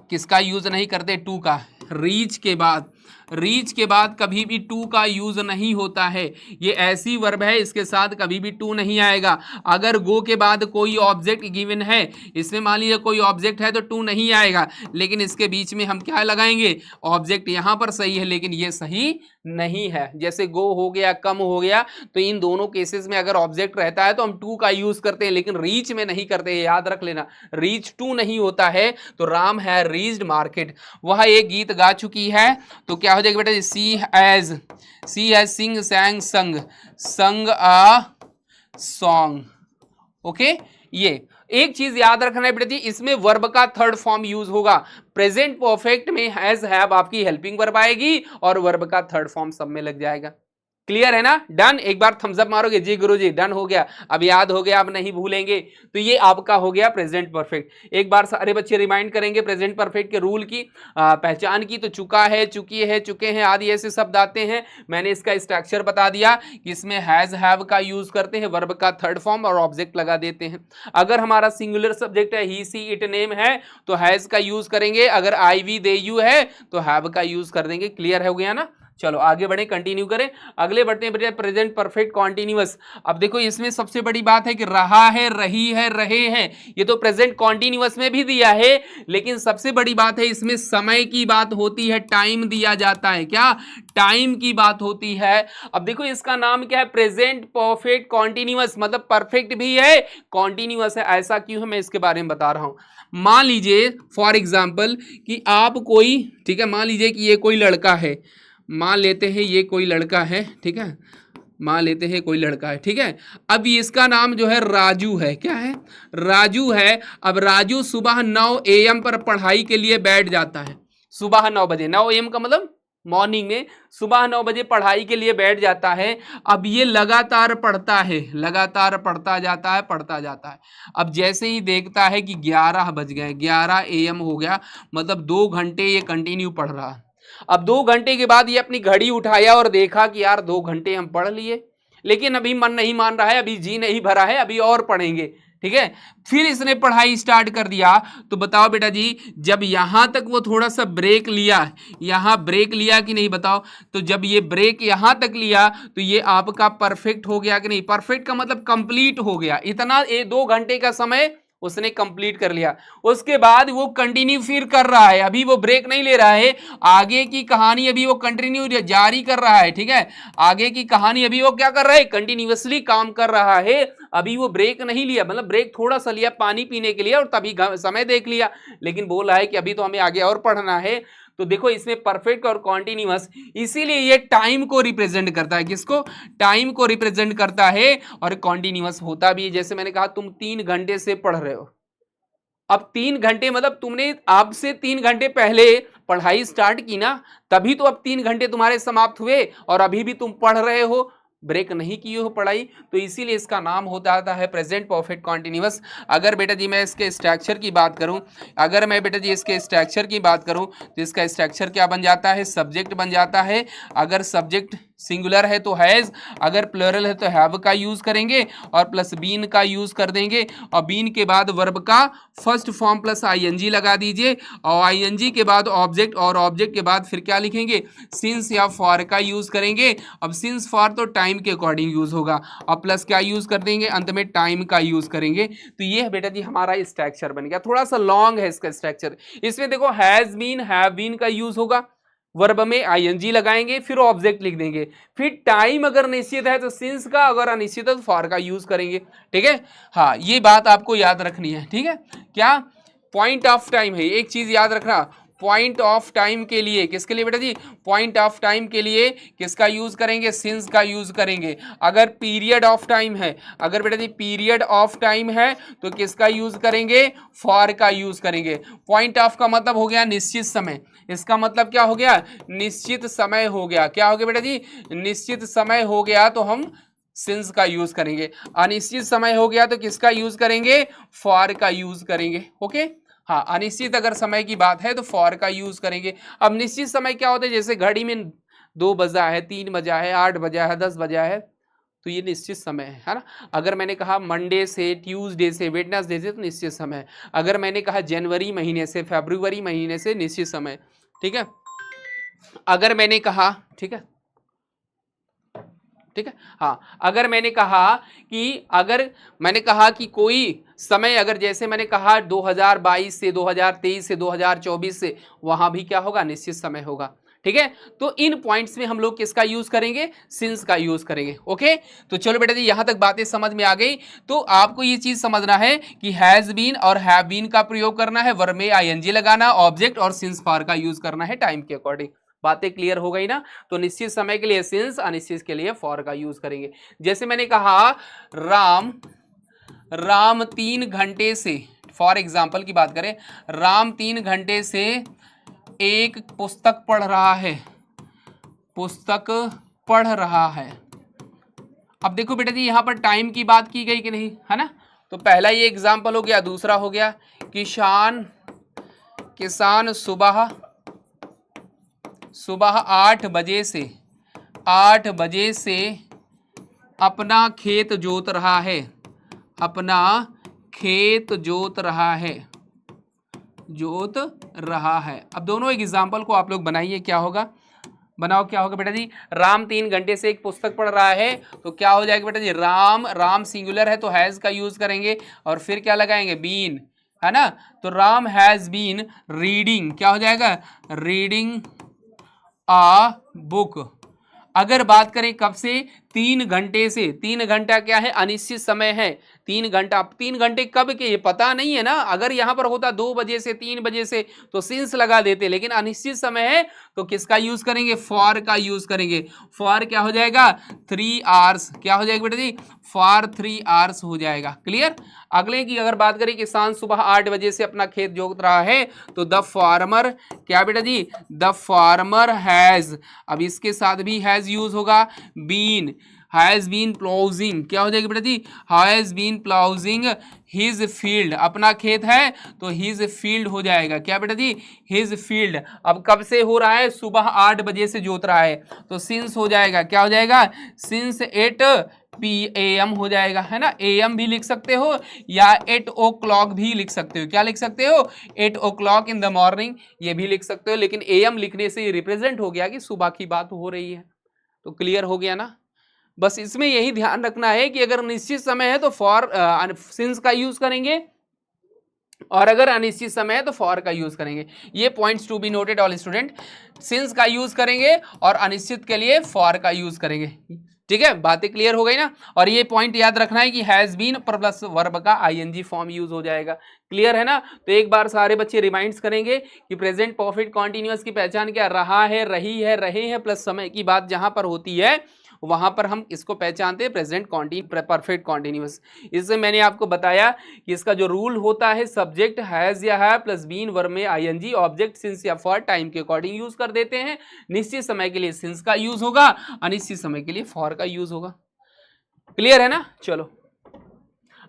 किसका यूज नहीं करते, टू का। रीच के बाद कभी भी टू का यूज नहीं होता है, ये ऐसी वर्ब है इसके साथ कभी भी टू नहीं आएगा। अगर गो के बाद कोई ऑब्जेक्ट गिवन है, इसमें मान लीजिए कोई ऑब्जेक्ट है तो टू नहीं आएगा, लेकिन इसके बीच में हम क्या लगाएंगे, ऑब्जेक्ट। यहां पर सही है लेकिन ये सही नहीं है। जैसे गो हो गया, कम हो गया, तो इन दोनों केसेस में अगर ऑब्जेक्ट रहता है तो हम टू का यूज करते हैं, लेकिन रीच में नहीं करते, याद रख लेना, रीच टू नहीं होता है। तो राम है रीच्ड मार्केट, वह एक गीत गा चुकी है, तो क्या हो जाएगा बेटा, सी हैज सिंग सैंग संग अ सॉन्ग। ओके, ये एक चीज याद रखना है बेटा जी, इसमें वर्ब का थर्ड फॉर्म यूज होगा। प्रेजेंट परफेक्ट में हैज हैव आपकी हेल्पिंग वर्ब आएगी और वर्ब का थर्ड फॉर्म सब में लग जाएगा। क्लियर है ना, डन। एक बार थम्स अप मारोगे, जी गुरुजी डन हो गया, अब याद हो गया, अब नहीं भूलेंगे। तो ये आपका हो गया प्रेजेंट परफेक्ट। एक बार सारे बच्चे रिमाइंड करेंगे प्रेजेंट परफेक्ट के रूल की, पहचान की। तो चुका है, चुकी है, चुके हैं आदि ऐसे शब्द आते हैं। मैंने इसका स्ट्रक्चर बता दिया कि इसमें हैज हैव का यूज करते हैं, वर्ब का थर्ड फॉर्म और ऑब्जेक्ट लगा देते हैं। अगर हमारा सिंगुलर सब्जेक्ट है, ही सी इट नेम है, तो हैज का यूज करेंगे। अगर आई वी दे यू है तो हैव का यूज कर देंगे। क्लियर हो गया ना, चलो आगे बढ़े, कंटिन्यू करें। अगले बढ़ते हैं प्रेजेंट परफेक्ट कॉन्टिन्यूअस। अब देखो इसमें सबसे बड़ी बात है कि रहा है, रही है, रहे हैं, ये तो प्रेजेंट कॉन्टिन्यूअस में भी दिया है, लेकिन सबसे बड़ी बात है इसमें समय की बात होती है, टाइम दिया जाता है। क्या, टाइम की बात होती है। अब देखो इसका नाम क्या है, प्रेजेंट परफेक्ट कॉन्टिन्यूअस, मतलब परफेक्ट भी है, कॉन्टिन्यूअस है। ऐसा क्यों है मैं इसके बारे में बता रहा हूं। मान लीजिए फॉर एग्जाम्पल कि आप कोई, ठीक है, मान लीजिए कि ये कोई लड़का है, मान लेते हैं ये कोई लड़का है, ठीक है, मान लेते हैं कोई लड़का है, ठीक है। अब इसका नाम जो है राजू है, क्या है, राजू है। अब राजू सुबह 9 AM पर पढ़ाई के लिए बैठ जाता है, सुबह 9 बजे, 9 AM का मतलब मॉर्निंग में सुबह 9 बजे पढ़ाई के लिए बैठ जाता है। अब ये लगातार पढ़ता है, लगातार पढ़ता जाता है, पढ़ता जाता है। अब जैसे ही देखता है कि 11 बज गए, 11 AM हो गया, मतलब 2 घंटे ये कंटिन्यू पढ़ रहा है। अब 2 घंटे के बाद ये अपनी घड़ी उठाया और देखा कि यार 2 घंटे हम पढ़ लिए, लेकिन अभी मन नहीं मान रहा है, अभी जी नहीं भरा है, अभी और पढ़ेंगे, ठीक है। फिर इसने पढ़ाई स्टार्ट कर दिया। तो बताओ बेटा जी, जब यहां तक वो थोड़ा सा ब्रेक लिया, यहां ब्रेक लिया कि नहीं बताओ, तो जब ये ब्रेक यहां तक लिया तो ये आपका परफेक्ट हो गया कि नहीं, परफेक्ट का मतलब कंप्लीट हो गया, इतना 2 घंटे का समय उसने कंप्लीट कर लिया। उसके बाद वो कंटिन्यू फिर कर रहा है, अभी वो ब्रेक नहीं ले रहा है, आगे की कहानी अभी वो कंटिन्यू जारी कर रहा है, ठीक है, आगे की कहानी अभी वो क्या कर रहा है, कंटिन्यूअसली काम कर रहा है, अभी वो ब्रेक नहीं लिया, मतलब ब्रेक थोड़ा सा लिया पानी पीने के लिए और तभी समय देख लिया, लेकिन बोल रहा है कि अभी तो हमें आगे और पढ़ना है। तो देखो इसमें परफेक्ट और कॉन्टिन्यूअस, इसीलिए ये टाइम को रिप्रेजेंट करता है, किसको, टाइम को रिप्रेजेंट करता है, और कॉन्टिन्यूअस होता भी है। जैसे मैंने कहा तुम 3 घंटे से पढ़ रहे हो, अब 3 घंटे मतलब तुमने आपसे 3 घंटे पहले पढ़ाई स्टार्ट की ना, तभी तो अब 3 घंटे तुम्हारे समाप्त हुए और अभी भी तुम पढ़ रहे हो, ब्रेक नहीं किए हो पढ़ाई, तो इसीलिए इसका नाम होता है प्रेजेंट परफेक्ट कॉन्टिन्यूअस। अगर बेटा जी मैं इसके स्ट्रक्चर की बात करूं, अगर मैं बेटा जी इसके स्ट्रक्चर की बात करूं तो इसका स्ट्रक्चर क्या बन जाता है, सब्जेक्ट बन जाता है। अगर सब्जेक्ट सिंगुलर है तो हैज, अगर प्लूरल है तो हैव का यूज करेंगे और प्लस बीन का यूज कर देंगे, और बीन के बाद वर्ब का फर्स्ट फॉर्म प्लस आईएनजी लगा दीजिए, और आईएनजी के बाद ऑब्जेक्ट, और ऑब्जेक्ट के बाद फिर क्या लिखेंगे, सिंस या फॉर का यूज करेंगे। अब सिंस फॉर तो टाइम के अकॉर्डिंग यूज होगा, और प्लस क्या यूज कर देंगे, अंत में टाइम का यूज करेंगे। तो ये बेटा जी हमारा स्ट्रक्चर बन गया, थोड़ा सा लॉन्ग है इसका स्ट्रक्चर। इसमें देखो हैज बीन, हैव बीन का यूज होगा, वर्ब में आईएनजी लगाएंगे, फिर ऑब्जेक्ट लिख देंगे, फिर टाइम अगर निश्चित है तो सिंस का, अगर अनिश्चित है तो फॉर का यूज करेंगे, ठीक है। हाँ ये बात आपको याद रखनी है, ठीक है। क्या पॉइंट ऑफ टाइम है, एक चीज याद रखना, पॉइंट ऑफ टाइम के लिए, किसके लिए बेटा जी, पॉइंट ऑफ टाइम के लिए किसका यूज करेंगे, सिंस का यूज करेंगे। अगर पीरियड ऑफ टाइम है, अगर बेटा जी पीरियड ऑफ टाइम है तो किसका यूज करेंगे, फॉर का यूज करेंगे। पॉइंट ऑफ का मतलब हो गया निश्चित समय, इसका मतलब क्या हो गया, निश्चित समय हो गया, क्या हो गया बेटा जी, निश्चित समय हो गया तो हम सिंस का यूज करेंगे। अनिश्चित समय हो गया तो किसका यूज करेंगे, फॉर का यूज करेंगे, ओके। हाँ अनिश्चित अगर समय की बात है तो फॉर का यूज करेंगे। अब निश्चित समय क्या होता है, जैसे घड़ी में 2 बजा है, 3 बजा है, 8 बजा है, 10 बजा है, तो ये निश्चित समय है ना। अगर मैंने कहा मंडे से, ट्यूसडे से, वेडनेसडे से, तो निश्चित समय है। अगर मैंने कहा जनवरी महीने से, फरवरी महीने से, निश्चित समय, ठीक है। अगर मैंने कहा, ठीक है, ठीक है, हाँ अगर मैंने कहा कि, अगर मैंने कहा कि कोई समय, अगर जैसे मैंने कहा 2022 से, 2023 से, 2024 से, वहां भी क्या होगा, निश्चित समय होगा, ठीक है। तो इन पॉइंट्स में हम लोग किसका यूज करेंगे, सिंस का यूज करेंगे, ओके। तो चलो बेटा जी यहां तक बातें समझ में आ गई। तो आपको ये चीज समझना है कि हैज बीन और हैव बीन का प्रयोग करना है, वर्ब में आईएनजी लगाना, ऑब्जेक्ट और सिंस फॉर का यूज करना है टाइम के अकॉर्डिंग। बातें क्लियर हो गई ना। तो निश्चित समय के लिए सिंस, अनिश्चित के लिए फॉर का यूज करेंगे। जैसे मैंने कहा राम 3 घंटे से, फॉर एग्जाम्पल की बात करें, राम 3 घंटे से एक पुस्तक पढ़ रहा है, पुस्तक पढ़ रहा है। अब देखो बेटा जी यहां पर टाइम की बात की गई कि नहीं, है ना। तो पहला ये एग्जाम्पल हो गया, दूसरा हो गया किसान सुबह 8 बजे से अपना खेत जोत रहा है, अपना खेत जोत रहा है। अब दोनों एग्जाम्पल को आप लोग बनाइए, क्या होगा, बनाओ, क्या होगा बेटा जी। राम 3 घंटे से एक पुस्तक पढ़ रहा है, तो क्या हो जाएगा बेटा जी, राम सिंगुलर है तो हैज का यूज करेंगे, और फिर क्या लगाएंगे, बीन, है ना। तो राम हैज बीन रीडिंग, क्या हो जाएगा, रीडिंग आ बुक। अगर बात करें कब से, 3 घंटे से, 3 घंटा क्या है, अनिश्चित समय है। 3 घंटा, 3 घंटे कब के ये पता नहीं है ना। अगर यहाँ पर होता 2 बजे से 3 बजे से तो सिंस लगा देते, लेकिन अनिश्चित समय है तो किसका यूज करेंगे, फॉर का यूज करेंगे। फॉर क्या हो जाएगा, 3 आवर्स, क्या हो जाएगा बेटा जी, फॉर 3 आवर्स हो जाएगा। क्लियर। अगले की अगर बात करें, किसान सुबह 8 बजे से अपना खेत जोत रहा है, तो द फार्मर, क्या बेटा जी, द फार्मर हैज, अब इसके साथ भी हैज यूज होगा, बीन, हैज बीन प्लाउजिंग, क्या हो जाएगा बेटा जी, हैज बीन प्लाउजिंग हिज फील्ड, अपना खेत है तो हिज फील्ड हो जाएगा, क्या बेटा जी, हिज फील्ड। अब कब से हो रहा है, सुबह 8 बजे से जोत रहा है, तो सिंस हो जाएगा, क्या हो जाएगा, सिंस 8 PM हो जाएगा, है ना। AM भी लिख सकते हो या 8 o'clock भी लिख सकते हो, क्या लिख सकते हो, 8 o'clock इन द मॉर्निंग, ये भी लिख सकते हो, लेकिन AM लिखने से रिप्रेजेंट हो गया कि सुबह की बात हो रही है। तो क्लियर हो गया ना। बस इसमें यही ध्यान रखना है कि अगर निश्चित समय है तो फॉर सिंस का यूज करेंगे, और अगर अनिश्चित समय है तो फॉर का यूज करेंगे। ये points to be noted all student, since का यूज करेंगे और अनिश्चित के लिए फॉर का यूज करेंगे। ठीक है, बातें क्लियर हो गई ना। और ये पॉइंट याद रखना है कि हैज बीन प्लस वर्ब का ING फॉर्म यूज हो जाएगा। क्लियर है ना। तो एक बार सारे बच्चे रिमाइंड्स करेंगे कि प्रेजेंट परफेक्ट कॉन्टिन्यूअस की पहचान क्या, रहा है, रही है, रहे हैं प्लस समय की बात जहां पर होती है वहां पर हम इसको पहचानते हैं प्रेजेंट परफेक्ट कॉन्टिन्यूअस। इससे मैंने आपको बताया कि इसका जो रूल होता है, सब्जेक्ट हैज या है प्लस बीन, वर्ब में ING, ऑब्जेक्ट सिंस या फॉर टाइम के अकॉर्डिंग यूज कर देते हैं। निश्चित समय के लिए सिंस का यूज होगा, अनिश्चित समय के लिए फॉर का यूज होगा। क्लियर है ना। चलो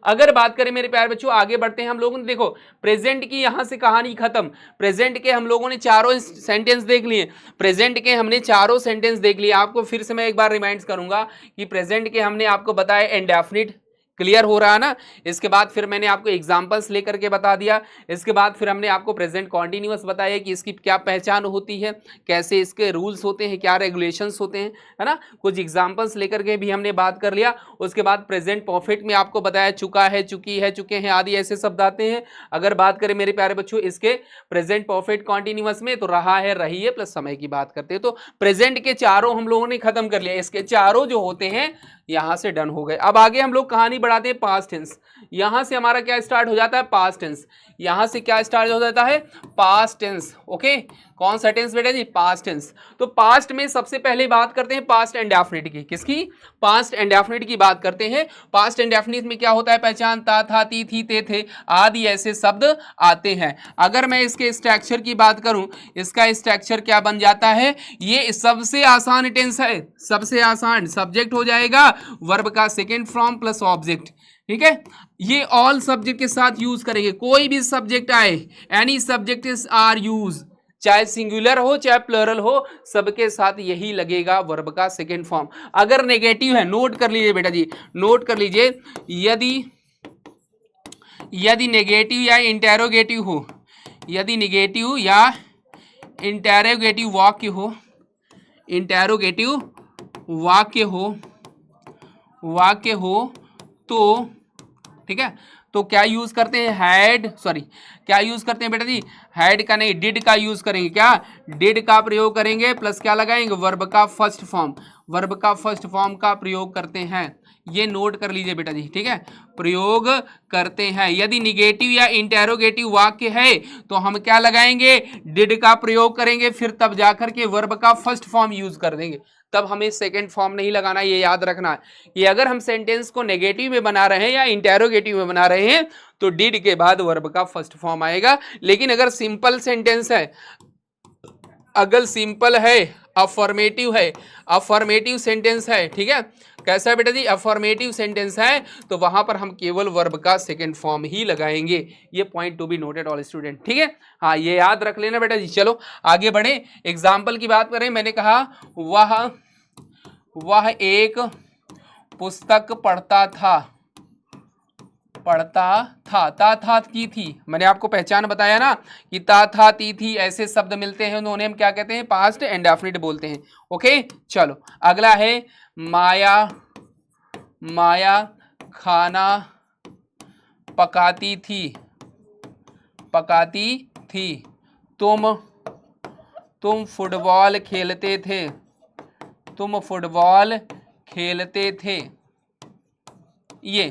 अगर बात करें मेरे प्यारे बच्चों, आगे बढ़ते हैं हम लोगों ने, देखो प्रेजेंट की यहां से कहानी खत्म। प्रेजेंट के हम लोगों ने चारों सेंटेंस देख लिए, प्रेजेंट के हमने चारों सेंटेंस देख लिए। आपको फिर से मैं एक बार रिमाइंड करूंगा कि प्रेजेंट के हमने आपको बताया इंडेफिनिट, क्लियर हो रहा है ना। इसके बाद फिर मैंने आपको एग्जांपल्स लेकर के बता दिया। इसके बाद फिर हमने आपको प्रेजेंट कॉन्टिन्यूअस बताया कि इसकी क्या पहचान होती है, कैसे इसके रूल्स होते हैं, क्या रेगुलेशंस होते हैं, है ना। कुछ एग्जांपल्स लेकर के भी हमने बात कर लिया। उसके बाद प्रेजेंट परफेक्ट में आपको बताया चुका है, चुकी है, चुके हैं आदि ऐसे शब्द आते हैं। अगर बात करें मेरे प्यारे बच्चों इसके प्रेजेंट परफेक्ट कॉन्टिन्यूअस में, तो रहा है, रही है प्लस समय की बात करते हैं। तो प्रेजेंट के चारों हम लोगों ने खत्म कर लिया, इसके चारों जो होते हैं यहां से डन हो गए। अब आगे हम लोग कहानी बढ़ाते हैं पास्ट टेंस। यहां से हमारा क्या स्टार्ट हो जाता है, पास्ट टेंस। यहां से क्या स्टार्ट हो जाता है, पास्ट टेंस। ओके, कौन सा टेंस बेटा जी, पास्ट टेंस। तो पास्ट में सबसे पहले बात करते हैं पास्ट इंडेफिनिट की, किसकी, पास्ट इंडेफिनिट की बात करते हैं। पास्ट इंडेफिनिट में क्या होता है, पहचान, ता, था, ती, थी, ते, थे आदि ऐसे शब्द आते हैं। अगर मैं इसके स्ट्रक्चर की बात करूं, इसका स्ट्रक्चर क्या बन जाता है, ये सबसे आसान टेंस है, सबसे आसान। सब्जेक्ट हो जाएगा वर्ब का सेकेंड फॉर्म प्लस ऑब्जेक्ट, ठीक है। ये ऑल सब्जेक्ट के साथ यूज करेंगे, कोई भी सब्जेक्ट आए, एनी सब्जेक्ट आर यूज, चाहे सिंगुलर हो चाहे प्लरल हो, सबके साथ यही लगेगा वर्ब का सेकेंड फॉर्म। अगर नेगेटिव है, नोट कर लीजिए बेटा जी, नोट कर लीजिए, यदि नेगेटिव या इंटेरोगेटिव हो, यदि नेगेटिव या इंटेरोगेटिव वाक्य हो, इंटेरोगेटिव वाक्य हो तो, ठीक है, तो क्या यूज करते हैं, हैड, सॉरी क्या यूज करते हैं बेटा जी, हैड का नहीं, डिड का यूज करेंगे। क्या, डिड का प्रयोग करेंगे प्लस क्या लगाएंगे, वर्ब का फर्स्ट फॉर्म, वर्ब का फर्स्ट फॉर्म का प्रयोग करते हैं। ये नोट कर लीजिए बेटा जी, ठीक है, प्रयोग करते हैं। यदि निगेटिव या इंटेरोगेटिव वाक्य है तो हम क्या लगाएंगे, डिड का प्रयोग करेंगे, फिर तब जाकर के वर्ब का फर्स्ट फॉर्म यूज कर देंगे, तब हमें सेकंड फॉर्म नहीं लगाना। ये याद रखना कि अगर हम सेंटेंस को नेगेटिव में बना रहे हैं या इंटेरोगेटिव में बना रहे हैं तो डिड के बाद वर्ब का फर्स्ट फॉर्म आएगा। लेकिन अगर सिंपल सेंटेंस है, अगर सिंपल है, अफर्मेटिव है, अफर्मेटिव सेंटेंस है, ठीक है, कैसा है बेटा जी, अफर्मेटिव सेंटेंस है, तो वहां पर हम केवल वर्ब का सेकंड फॉर्म ही लगाएंगे। ये point two be noted all student, ठीक है। हाँ, ये याद रख लेना बेटा जी। चलो आगे बढ़े, एग्जाम्पल की बात करें। मैंने कहा वह एक पुस्तक पढ़ता था, ता था की थी, मैंने आपको पहचान बताया ना कि ता था ती थी ऐसे शब्द मिलते हैं, उन्हें हम क्या कहते हैं, पास्ट इंडेफिनिट बोलते हैं। ओके, चलो अगला है माया खाना पकाती थी, तुम फुटबॉल खेलते थे, खेलते थे, ये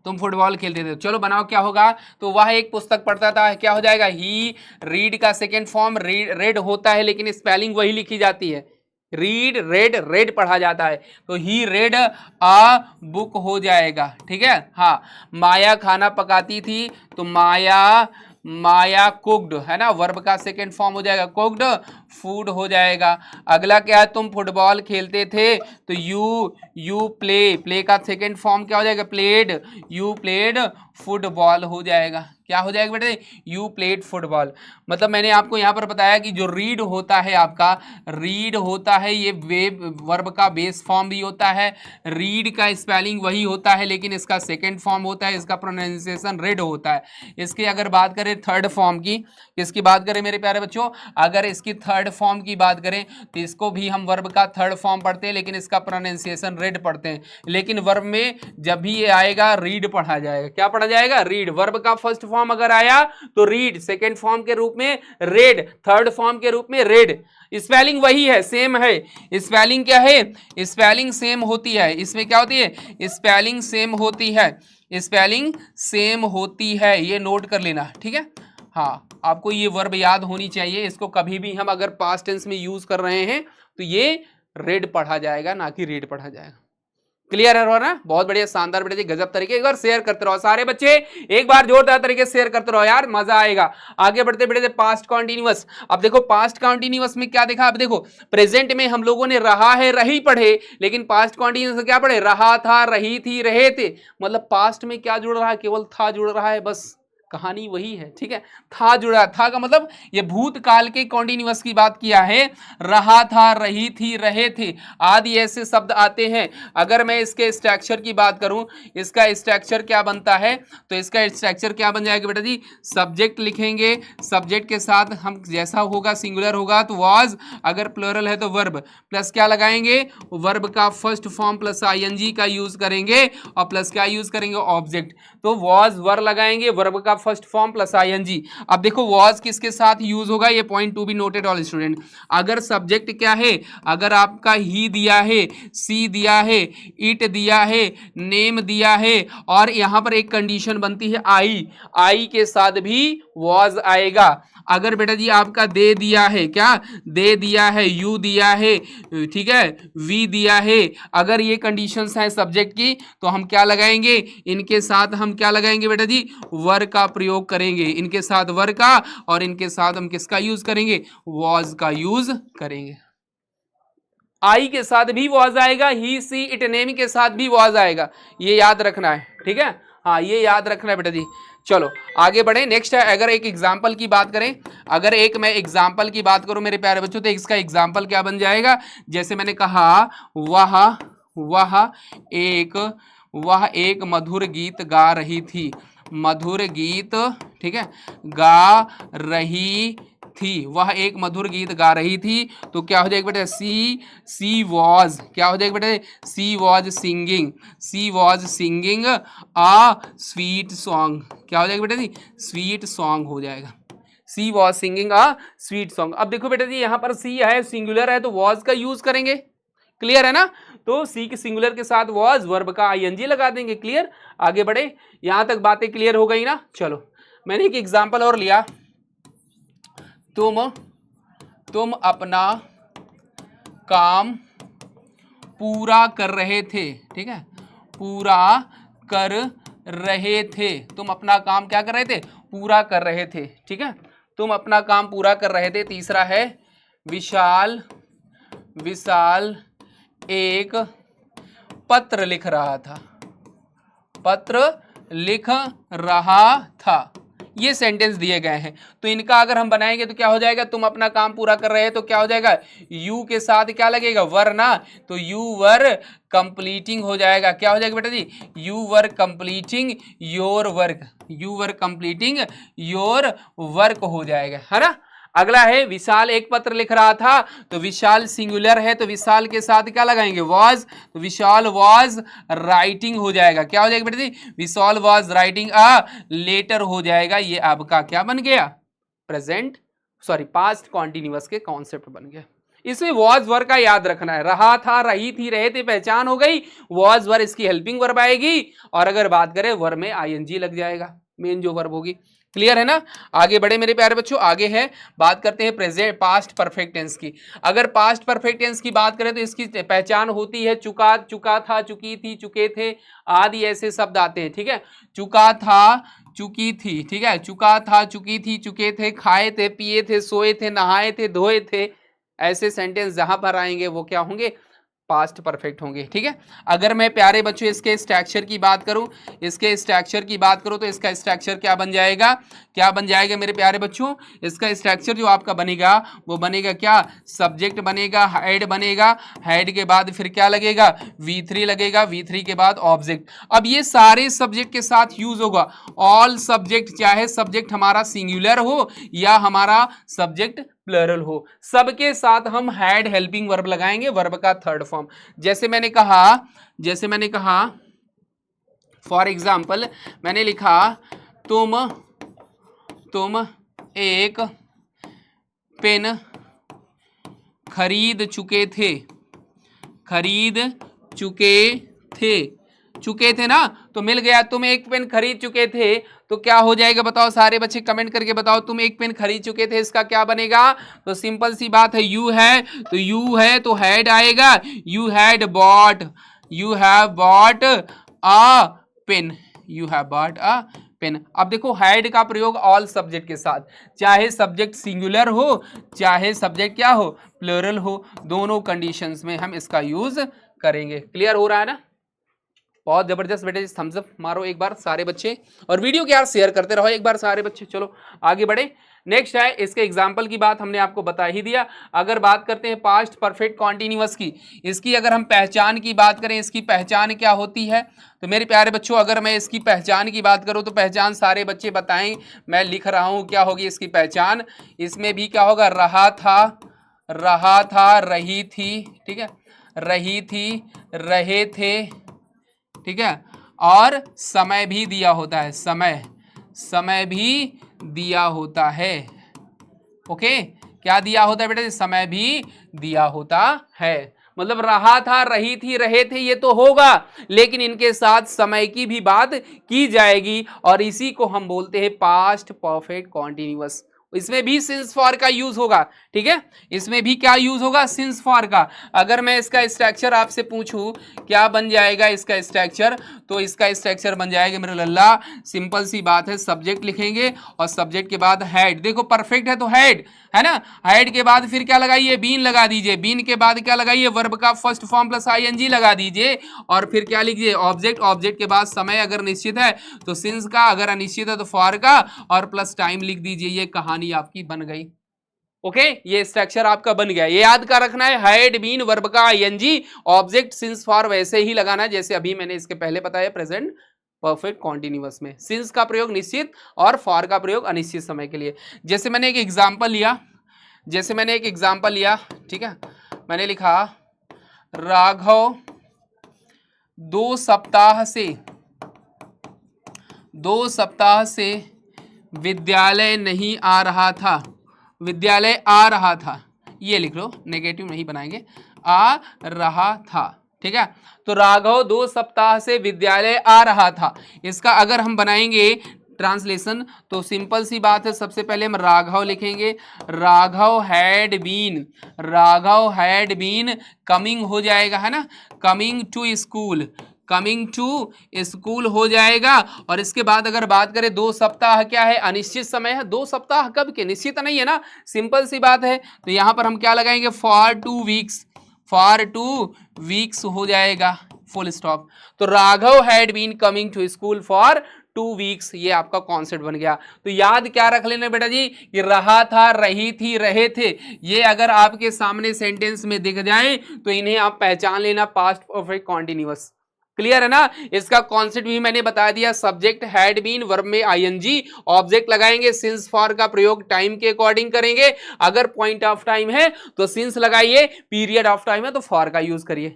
तुम फुटबॉल खेलते थे। चलो बनाओ क्या होगा, तो वह एक पुस्तक पढ़ता था, क्या हो जाएगा, ही। रीड का सेकेंड फॉर्म रेड होता है, लेकिन स्पेलिंग वही लिखी जाती है, रीड रेड, रेड पढ़ा जाता है, तो ही रेड आ बुक हो जाएगा, ठीक है। हाँ, माया खाना पकाती थी, तो माया कुक्ड, है ना, वर्ब का सेकेंड फॉर्म हो जाएगा कुक्ड, फूड हो जाएगा। अगला क्या है, तुम फुटबॉल खेलते थे, तो यू प्ले का सेकेंड फॉर्म क्या हो जाएगा, प्लेड, यू प्लेड फुटबॉल हो जाएगा। क्या हो जाएगा बेटे, यू प्लेड फुटबॉल। मतलब मैंने आपको यहाँ पर बताया कि जो रीड होता है आपका, रीड होता है, ये वर्ब का बेस फॉर्म भी होता है, रीड का स्पेलिंग वही होता है, लेकिन इसका सेकेंड फॉर्म होता है, इसका प्रोनाउंसिएशन रेड होता है। इसकी अगर बात करें थर्ड फॉर्म की, किसकी बात करें मेरे प्यारे बच्चों, अगर इसकी थर्ड फॉर्म की बात करें तो इसको भी हम वर्ब का थर्ड फॉर्म पढ़ते हैं, लेकिन इसका प्रोनाउंसिएशन रेड पढ़ते हैं। लेकिन वर्ब में जब भी ये आएगा रीड पढ़ा जाएगा। क्या पढ़ा जाएगा, रीड। वर्ब का फर्स्ट फॉर्म अगर आया तो रीड, सेकेंड फॉर्म के रूप में रेड, थर्ड फॉर्म के रूप में रेड। स्पेलिंग वही है, सेम है। स्पेलिंग क्या है, स्पेलिंग सेम होती है। इसमें क्या होती है, स्पेलिंग सेम होती है, स्पेलिंग सेम होती है, ये नोट कर लेना, ठीक है। हाँ, आपको ये वर्ब याद होनी चाहिए। इसको कभी भी हम अगर पास्ट टेंस में यूज कर रहे हैं तो ये रेड पढ़ा जाएगा, ना कि रेड पढ़ा जाएगा। क्लियर है ना, बहुत बढ़िया, शानदार बेटे जी, गजब तरीके। एक बार शेयर करते रहो सारे बच्चे, एक बार जोरदार तरीके से शेयर करते रहो यार, मजा आएगा। आगे बढ़ते बेटे, पास्ट कॉन्टिन्यूअस। अब देखो पास्ट कॉन्टिन्यूअस में क्या देखा, अब देखो प्रेजेंट में हम लोगों ने रहा है रही पढ़े, लेकिन पास्ट कॉन्टिन्यूअस में क्या पढ़े, रहा था, रही थी, रहे थे। मतलब पास्ट में क्या जुड़ रहा है, केवल था जुड़ रहा है, बस कहानी वही है, ठीक है। था जुड़ा, था का मतलब ये भूतकाल के कॉन्टिन्यूअस की बात किया है। रहा था, रही थी, रहे थे आदि ऐसे शब्द आते हैं। अगर मैं इसके स्ट्रक्चर की बात करूं, इसका स्ट्रक्चर क्या बनता है, तो इसका स्ट्रक्चर क्या बन जाएगा बेटा जी, सब्जेक्ट लिखेंगे, सब्जेक्ट के साथ हम जैसा होगा सिंगुलर होगा तो वाज, अगर प्लूरल है तो वर्ब, प्लस क्या लगाएंगे, वर्ब का फर्स्ट फॉर्म प्लस आईएनजी का यूज करेंगे, और प्लस क्या यूज करेंगे, ऑब्जेक्ट। तो वाज वर लगाएंगे, वर्ब का फर्स्ट फॉर्म प्लस आईएनजी। अब देखो वाज किसके साथ यूज होगा, ये point two be noted all student. अगर सब्जेक्ट क्या है, अगर आपका ही दिया है, सी दिया है, इट दिया है, नेम दिया है, और यहां पर एक कंडीशन बनती है आई के साथ भी वाज आएगा। अगर बेटा जी आपका दे दिया है, क्या दे दिया है, यू दिया है, ठीक है, वी दिया है, अगर ये कंडीशंस हैं सब्जेक्ट की, तो हम क्या लगाएंगे, इनके साथ हम क्या लगाएंगे बेटा जी, वर का प्रयोग करेंगे, इनके साथ वर का, और इनके साथ हम किसका यूज करेंगे, वॉज का यूज करेंगे। आई के साथ भी वॉज आएगा, ही सी इट नेम के साथ भी वॉज आएगा, ये याद रखना है, ठीक है। हाँ, ये याद रखना है बेटा जी। चलो आगे बढ़े, नेक्स्ट है, अगर एक एग्जाम्पल की बात करें, अगर एक मैं एग्जाम्पल की बात करूं मेरे प्यारे बच्चों, तो इसका एग्जाम्पल क्या बन जाएगा, जैसे मैंने कहा वह एक मधुर गीत गा रही थी, मधुर गीत, ठीक है, गा रही थी, वह एक मधुर गीत गा रही थी, तो क्या हो जाएगा बेटा, सी वॉज, क्या हो जाएगा बेटा, she was singing a sweet song, क्या हो जाएगा बेटा जी, स्वीट सॉन्ग हो जाएगा, she was singing a sweet song. अब देखो बेटा जी, यहाँ पर सी है, सिंगुलर है, तो वॉज का यूज करेंगे, क्लियर है ना, तो सी के सिंगुलर के साथ वॉज, वर्ब का आईएनजी लगा देंगे, क्लियर। आगे बढ़े, यहां तक बातें क्लियर हो गई ना। चलो मैंने एक एग्जांपल और लिया, तुम अपना काम पूरा कर रहे थे, ठीक है, पूरा कर रहे थे, तुम अपना काम क्या कर रहे थे, पूरा कर रहे थे, ठीक है, तुम अपना काम पूरा कर रहे थे। तीसरा है विशाल एक पत्र लिख रहा था, ये सेंटेंस दिए गए हैं, तो इनका अगर हम बनाएंगे तो क्या हो जाएगा, तुम अपना काम पूरा कर रहे हैं, तो क्या हो जाएगा, यू के साथ क्या लगेगा, वर ना, तो यू वर कंप्लीटिंग हो जाएगा, क्या हो जाएगा बेटा जी, you were completing your work हो जाएगा, है ना। अगला है विशाल एक पत्र लिख रहा था, तो विशाल सिंगुलर है, तो विशाल के साथ क्या लगाएंगे, वॉज, तो विशाल वॉज राइटिंग हो जाएगा, क्या हो जाएगा बेटा जी, विशाल वॉज राइटिंग अ लेटर हो जाएगा। ये आपका क्या बन गया, पास्ट कॉन्टिन्यूअस के कॉन्सेप्ट बन गया। इसमें वॉज वर्ब का याद रखना है, रहा था, रही थी, रहे थे पहचान हो गई, वॉज वर्ब इसकी हेल्पिंग वर्ब आएगी, और अगर बात करें वर्ब में आईएनजी लग जाएगा, मेन जो वर्ब होगी। क्लियर है ना। आगे बढ़े मेरे प्यारे बच्चों, आगे है, बात करते हैं प्रेजेंट पास्ट परफेक्ट टेंस की। अगर पास्ट परफेक्ट टेंस की बात करें तो इसकी पहचान होती है चुका, चुका था, चुकी थी, चुके थे आदि ऐसे शब्द आते हैं। ठीक है, चुका था, चुकी थी, ठीक है, चुका था, चुकी थी, चुके थे, खाए थे, पिए थे, सोए थे, नहाए थे, धोए थे, ऐसे सेंटेंस जहां पर आएंगे वो क्या होंगे, पास्ट परफेक्ट होंगे। ठीक है, अगर मैं प्यारे बच्चों इसके स्ट्रक्चर की बात करूं, इसके स्ट्रक्चर की बात करूं तो इसका स्ट्रक्चर क्या बन जाएगा, क्या बन जाएगा मेरे प्यारे बच्चों, इसका स्ट्रक्चर जो आपका बनेगा वो बनेगा क्या, सब्जेक्ट बनेगा, हेड बनेगा, हेड के बाद फिर क्या लगेगा, V3 लगेगा, V3 के बाद ऑब्जेक्ट। अब ये सारे सब्जेक्ट के साथ यूज होगा, ऑल सब्जेक्ट, चाहे सब्जेक्ट हमारा सिंगुलर हो या हमारा सब्जेक्ट प्लरल हो, सबके साथ हम हैड हेल्पिंग वर्ब लगाएंगे, वर्ब का थर्ड फॉर्म। जैसे मैंने कहा फॉर एग्जाम्पल मैंने लिखा तुम एक पेन खरीद चुके थे ना, तो मिल गया, तुम एक पेन खरीद चुके थे, तो क्या हो जाएगा बताओ, सारे बच्चे कमेंट करके बताओ, तुम एक पेन खरीद चुके थे, इसका क्या बनेगा, तो सिंपल सी बात है, यू है तो यू है तो हैड आएगा, you have bought a pen, you have bought a pen. अब देखो हैड का प्रयोग ऑल सब्जेक्ट के साथ, चाहे सब्जेक्ट सिंगुलर हो चाहे सब्जेक्ट क्या हो, प्लूरल हो, दोनों कंडीशंस में हम इसका यूज करेंगे। क्लियर हो रहा है ना, बहुत जबरदस्त बेटे, थम्स अप मारो एक बार सारे बच्चे, और वीडियो को यार शेयर करते रहो एक बार सारे बच्चे। चलो आगे बढ़े, नेक्स्ट है, इसके एग्जाम्पल की बात हमने आपको बता ही दिया। अगर बात करते हैं पास्ट परफेक्ट कॉन्टिन्यूअस की, इसकी अगर हम पहचान की बात करें, इसकी पहचान क्या होती है, तो मेरे प्यारे बच्चों अगर मैं इसकी पहचान की बात करूं तो पहचान सारे बच्चे बताएं, मैं लिख रहा हूं क्या होगी इसकी पहचान। इसमें भी क्या होगा, रहा था, रही थी, ठीक है, रही थी, रहे थे, ठीक है, और समय भी दिया होता है, समय भी दिया होता है। ओके, क्या दिया होता है बेटा, समय भी दिया होता है। मतलब रहा था, रही थी, रहे थे, ये तो होगा, लेकिन इनके साथ समय की भी बात की जाएगी, और इसी को हम बोलते हैं पास्ट परफेक्ट कॉन्टिन्यूअस। इसमें भी सिंस फॉर का यूज होगा, ठीक है, इसमें भी क्या यूज होगा, सिंस फॉर का। अगर मैं इसका स्ट्रक्चर आपसे पूछूं क्या बन जाएगा इसका स्ट्रक्चर, तो इसका स्ट्रक्चर बन जाएगा मेरे लल्ला, सिंपल सी बात है, सब्जेक्ट लिखेंगे और सब्जेक्ट के बाद हेड, देखो परफेक्ट है तो हेड है ना, हेड के बाद फिर क्या लगाइए, बीन लगा दीजिए, बीन के बाद क्या लगाइए, वर्ब का फर्स्ट फॉर्म प्लस आईएनजी लगा दीजिए, और फिर क्या लिखिए, ऑब्जेक्ट, ऑब्जेक्ट के बाद समय अगर निश्चित है तो सिंस का, अगर अनिश्चित है तो फॉर का, और प्लस टाइम लिख दीजिए, ये कहानी आपकी बन गई। ओके, ये स्ट्रक्चर आपका बन गया, ये याद कर रखना है, हैड बीन वर्ब का आईएनजी, ऑब्जेक्ट सिंस फॉर वैसे ही लगाना है जैसे अभी मैंने इसके पहले बताया प्रेजेंट परफेक्ट कॉन्टिन्यूअस में, सिंस का प्रयोग निश्चित और फॉर का प्रयोग अनिश्चित समय के लिए। जैसे मैंने एक एग्जांपल लिया, ठीक है, मैंने लिखा राघव 2 सप्ताह से विद्यालय नहीं आ रहा था, विद्यालय आ रहा था, ये लिख लो, नेगेटिव नहीं बनाएंगे, आ रहा था, ठीक है, तो राघव 2 सप्ताह से विद्यालय आ रहा था, इसका अगर हम बनाएंगे ट्रांसलेशन तो सिंपल सी बात है, सबसे पहले हम राघव लिखेंगे, राघव हैड बीन कमिंग हो जाएगा, है ना, कमिंग टू स्कूल हो जाएगा, और इसके बाद अगर बात करें 2 सप्ताह क्या है, अनिश्चित समय है, 2 सप्ताह कब के, निश्चित नहीं है ना, सिंपल सी बात है, तो यहां पर हम क्या लगाएंगे, फॉर 2 वीक्स हो जाएगा, फुल स्टॉप। तो Raghav had been coming to school for 2 weeks, ये आपका कॉन्सेप्ट बन गया। तो याद क्या रख लेना बेटा जी, कि रहा था, रही थी, रहे थे, ये अगर आपके सामने सेंटेंस में दिख जाए तो इन्हें आप पहचान लेना, पास्ट परफेक्ट कॉन्टिन्यूअस। क्लियर है ना, इसका कॉन्सेप्ट भी मैंने बता दिया, सब्जेक्ट हैड बीन, वर्ब में आईएनजी, ऑब्जेक्ट लगाएंगे, सिंस फॉर का प्रयोग टाइम के अकॉर्डिंग करेंगे, अगर पॉइंट ऑफ टाइम है तो सिंस लगाइए, पीरियड ऑफ टाइम है तो फॉर का यूज करिए।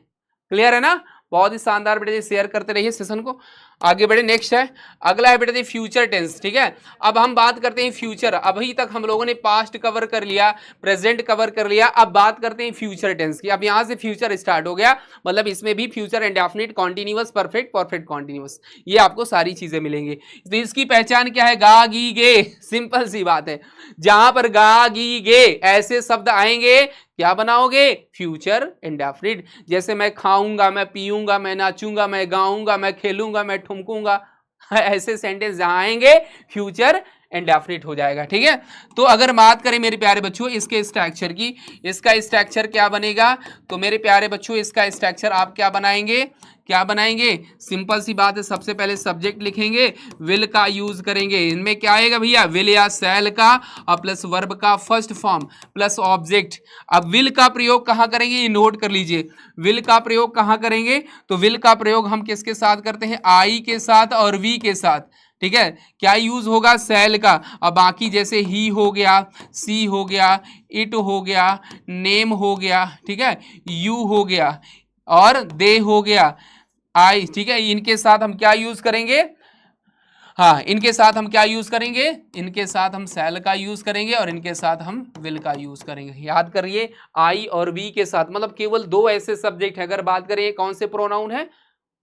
क्लियर है ना, बहुत ही शानदार बेटे, शेयर करते रहिए सेशन को। आगे बढ़े, नेक्स्ट है, अगला है बेटा फ्यूचर टेंस। ठीक है, अब हम बात करते हैं फ्यूचर। अभी तक हम लोगों ने पास्ट कवर कर लिया, प्रेजेंट कवर कर लिया, अब बात करते हैं फ्यूचर टेंस की। अब यहां से फ्यूचर स्टार्ट हो गया, मतलब इसमें भी future indefinite, continuous, perfect, perfect continuous, ये आपको सारी चीजें मिलेंगी। तो इसकी पहचान क्या है? गा गी गे, सिंपल सी बात है। जहां पर गा गी गे ऐसे शब्द आएंगे, क्या बनाओगे? Future indefinite. जैसे मैं खाऊंगा, मैं पीऊंगा, मैं नाचूंगा, मैं गाऊंगा, मैं खेलूंगा, मैं ठुमकूंगा, ऐसे सेंटेंस जहां आएंगे फ्यूचर इंडेफिनिट हो जाएगा। ठीक है, तो अगर बात करें मेरे प्यारे बच्चों इसके स्ट्रक्चर की, इसका स्ट्रक्चर क्या बनेगा? तो मेरे प्यारे बच्चों इसका स्ट्रक्चर आप क्या बनाएंगे? क्या बनाएंगे? सिंपल सी बात है, सबसे पहले सब्जेक्ट लिखेंगे, विल का यूज करेंगे। इनमें क्या आएगा भैया? विल या शैल का और प्लस वर्ब का फर्स्ट फॉर्म प्लस ऑब्जेक्ट। अब विल का प्रयोग कहां करेंगे? ये नोट कर लीजिए, विल का प्रयोग कहां करेंगे? तो विल का प्रयोग हम किसके साथ करते हैं? आई के साथ और वी के साथ। ठीक है, क्या यूज होगा? शैल का। अब बाकी जैसे ही हो गया, सी हो गया, इट हो गया, नेम हो गया, ठीक है, यू हो गया और दे हो गया, आई। ठीक है, इनके साथ हम क्या यूज करेंगे? हाँ, इनके साथ हम क्या यूज करेंगे? इनके साथ हम शैल का यूज करेंगे और इनके साथ हम विल का यूज करेंगे। याद करिए, आई और वी के साथ, मतलब केवल दो ऐसे सब्जेक्ट है। अगर बात करें कौन से प्रोनाउन है?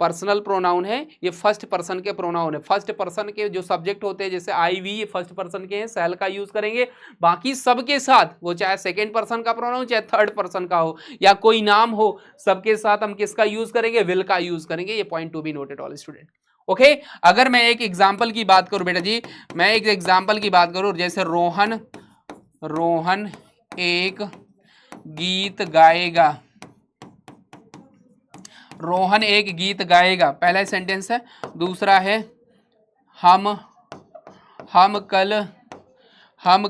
पर्सनल प्रोनाउन है, ये फर्स्ट पर्सन के प्रोनाउन है। फर्स्ट पर्सन के जो सब्जेक्ट होते हैं जैसे आई वी, ये फर्स्ट पर्सन के हैं, शैल का यूज करेंगे। बाकी सबके साथ, वो चाहे सेकेंड पर्सन का प्रोनाउन चाहे थर्ड पर्सन का हो या कोई नाम हो, सबके साथ हम किसका यूज करेंगे? विल का यूज करेंगे। ये point two be noted all student. Okay, अगर मैं एक एग्जाम्पल की बात करूं बेटा जी, मैं एक एग्जाम्पल की बात करूं, जैसे रोहन एक गीत गाएगा। रोहन एक गीत गाएगा, पहला सेंटेंस है। दूसरा है हम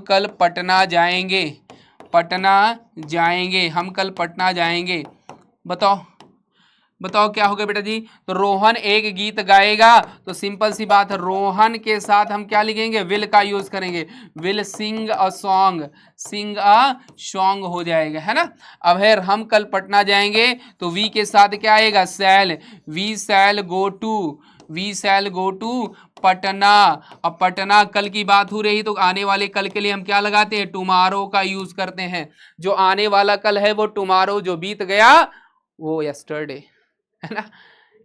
कल पटना जाएंगे। हम कल पटना जाएंगे। बताओ क्या होगा बेटा जी? तो रोहन एक गीत गाएगा, तो सिंपल सी बात है, रोहन के साथ हम क्या लिखेंगे? विल का यूज करेंगे। विल सिंग अ सॉन्ग हो जाएगा, है ना। अब है हम कल पटना जाएंगे, तो वी के साथ क्या आएगा? Shall. We shall go to Patna. अब पटना कल की बात हो रही, तो आने वाले कल के लिए हम क्या लगाते हैं? टुमारो का यूज करते हैं। जो आने वाला कल है वो टुमारो, जो बीत गया वो यस्टरडे, है ना।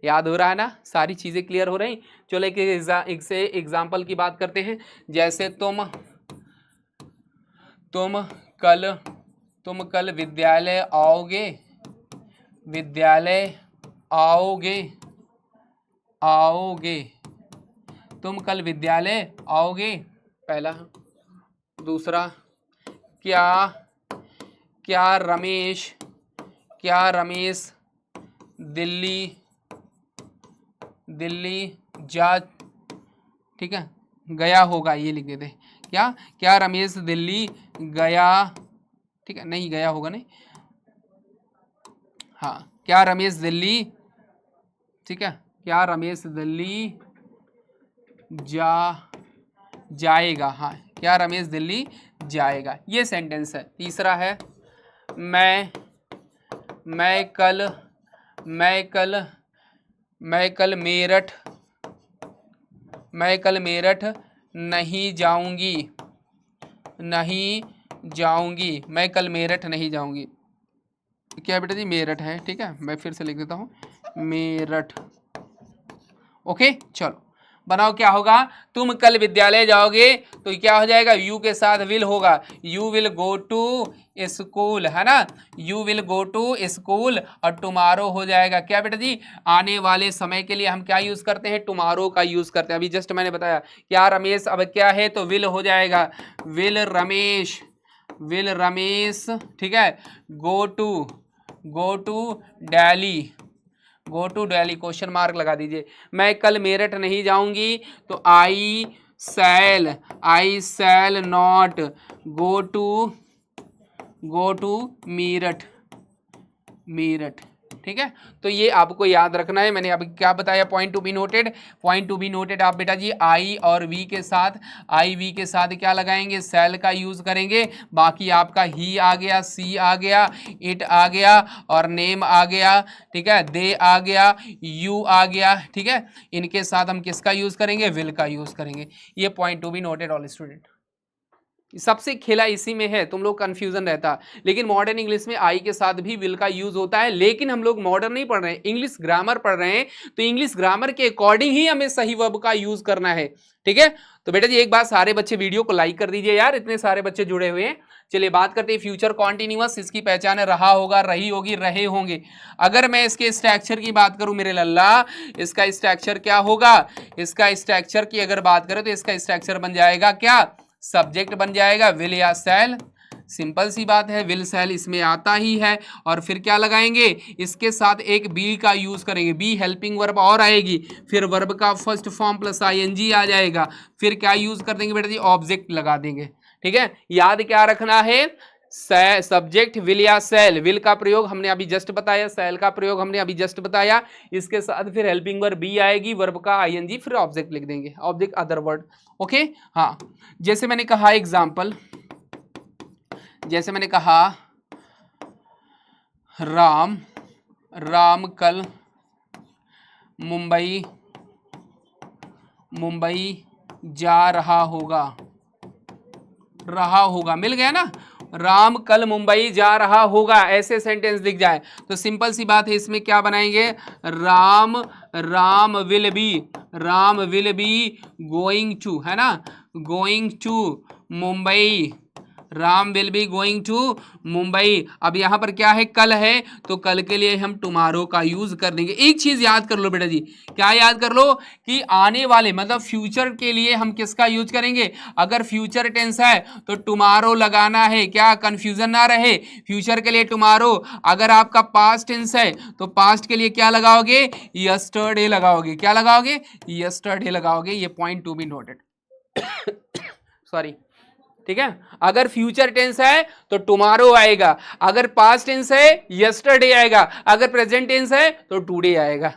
याद हो रहा है ना? सारी चीजें क्लियर हो रही। चलो एक से एग्जाम्पल की बात करते हैं। जैसे तुम कल विद्यालय आओगे। तुम कल विद्यालय आओगे, पहला। दूसरा, क्या रमेश दिल्ली जा, ठीक है, गया होगा, ये लिख देते। क्या रमेश दिल्ली गया, ठीक है, नहीं गया होगा, नहीं, हाँ, क्या रमेश दिल्ली, ठीक है, क्या रमेश दिल्ली जाएगा। हाँ, क्या रमेश दिल्ली जाएगा, ये सेंटेंस है। तीसरा है मैं कल मेरठ नहीं जाऊंगी। मैं कल मेरठ नहीं जाऊंगी। क्या बेटा जी? मेरठ है, ठीक है, मैं फिर से लिख देता हूँ, मेरठ। ओके, चलो बनाओ क्या होगा? तुम कल विद्यालय जाओगे, तो क्या हो जाएगा? यू के साथ विल होगा। You will go to school, है ना। You will go to school और टुमारो हो जाएगा। क्या बेटा जी? आने वाले समय के लिए हम क्या यूज करते हैं? टुमारो का यूज करते हैं। अभी जस्ट मैंने बताया क्या रमेश, अब क्या है तो विल हो जाएगा। विल रमेश, ठीक है, go to Delhi, question mark लगा दीजिए। मैं कल मेरठ नहीं जाऊंगी, तो I shall not go to Meerut, ठीक है, तो ये आपको याद रखना है। मैंने अभी क्या बताया, point two be noted. Point two be noted आप बेटा जी आई और वी के साथ, आई वी के साथ क्या लगाएंगे, सेल का यूज करेंगे। बाकी आपका ही आ गया, सी आ गया, इट आ गया और नेम आ गया, ठीक है, दे आ गया, यू आ गया, ठीक है। इनके साथ हम किसका यूज करेंगे, विल का यूज करेंगे। ये point two be noted all student. सबसे खेला इसी में है, तुम लोग कंफ्यूजन रहता। लेकिन मॉडर्न इंग्लिश में आई के साथ भी विल का यूज होता है, लेकिन हम लोग मॉडर्न नहीं पढ़ रहे हैं, इंग्लिश ग्रामर पढ़ रहे हैं, तो इंग्लिश ग्रामर के अकॉर्डिंग ही हमें सही वर्ब का यूज करना है। ठीक है, तो बेटा जी एक बात, सारे बच्चे वीडियो को लाइक कर दीजिए यार, इतने सारे बच्चे जुड़े हुए हैं। चलिए बात करते हैं फ्यूचर कॉन्टिन्यूअस। इसकी पहचान है रहा होगा, रही होगी, रहे होंगे। अगर मैं इसके स्ट्रक्चर की बात करूं मेरे लल्ला, इसका स्ट्रक्चर क्या होगा, इसका स्ट्रक्चर की अगर बात करें तो इसका स्ट्रक्चर बन जाएगा क्या, सब्जेक्ट बन जाएगा विल या सेल। सिंपल सी बात है, विल सेल इसमें आता ही है। और फिर क्या लगाएंगे, इसके साथ एक बी का यूज करेंगे, बी हेल्पिंग वर्ब और आएगी, फिर वर्ब का फर्स्ट फॉर्म प्लस आईएनजी आ जाएगा। फिर क्या यूज कर देंगे बेटा जी, ऑब्जेक्ट लगा देंगे। ठीक है, याद क्या रखना है, सब्जेक्ट विल या सेल। विल का प्रयोग हमने अभी जस्ट बताया, सेल का प्रयोग हमने अभी जस्ट बताया। इसके साथ फिर हेल्पिंग वर्ब बी आएगी, वर्ब का आईएनजी, फिर ऑब्जेक्ट लिख देंगे, ऑब्जेक्ट अदर वर्ड। ओके, हाँ, जैसे मैंने कहा एग्जाम्पल, जैसे मैंने कहा राम कल मुंबई जा रहा होगा, मिल गया ना, राम कल मुंबई जा रहा होगा, ऐसे सेंटेंस दिख जाए तो सिंपल सी बात है, इसमें क्या बनाएंगे, Ram will be going to, है ना, going to Mumbai, Ram will be going to Mumbai. अब यहां पर क्या है, कल है, तो कल के लिए हम टुमारो का यूज कर देंगे। एक चीज याद कर लो बेटा जी, क्या याद कर लो, कि आने वाले मतलब फ्यूचर के लिए हम किसका यूज करेंगे, अगर फ्यूचर टेंस है तो टुमारो लगाना है, क्या कंफ्यूजन ना रहे, फ्यूचर के लिए टुमारो। अगर आपका पास्ट टेंस है तो पास्ट के लिए क्या लगाओगे, यस्टरडे लगाओगे, क्या लगाओगे, यस्टरडे लगाओगे। ये point two be noted sorry, ठीक है। अगर फ्यूचर टेंस है तो टुमारो आएगा, अगर पास्ट टेंस है यस्टरडे आएगा, अगर प्रेजेंट टेंस है तो टुडे आएगा।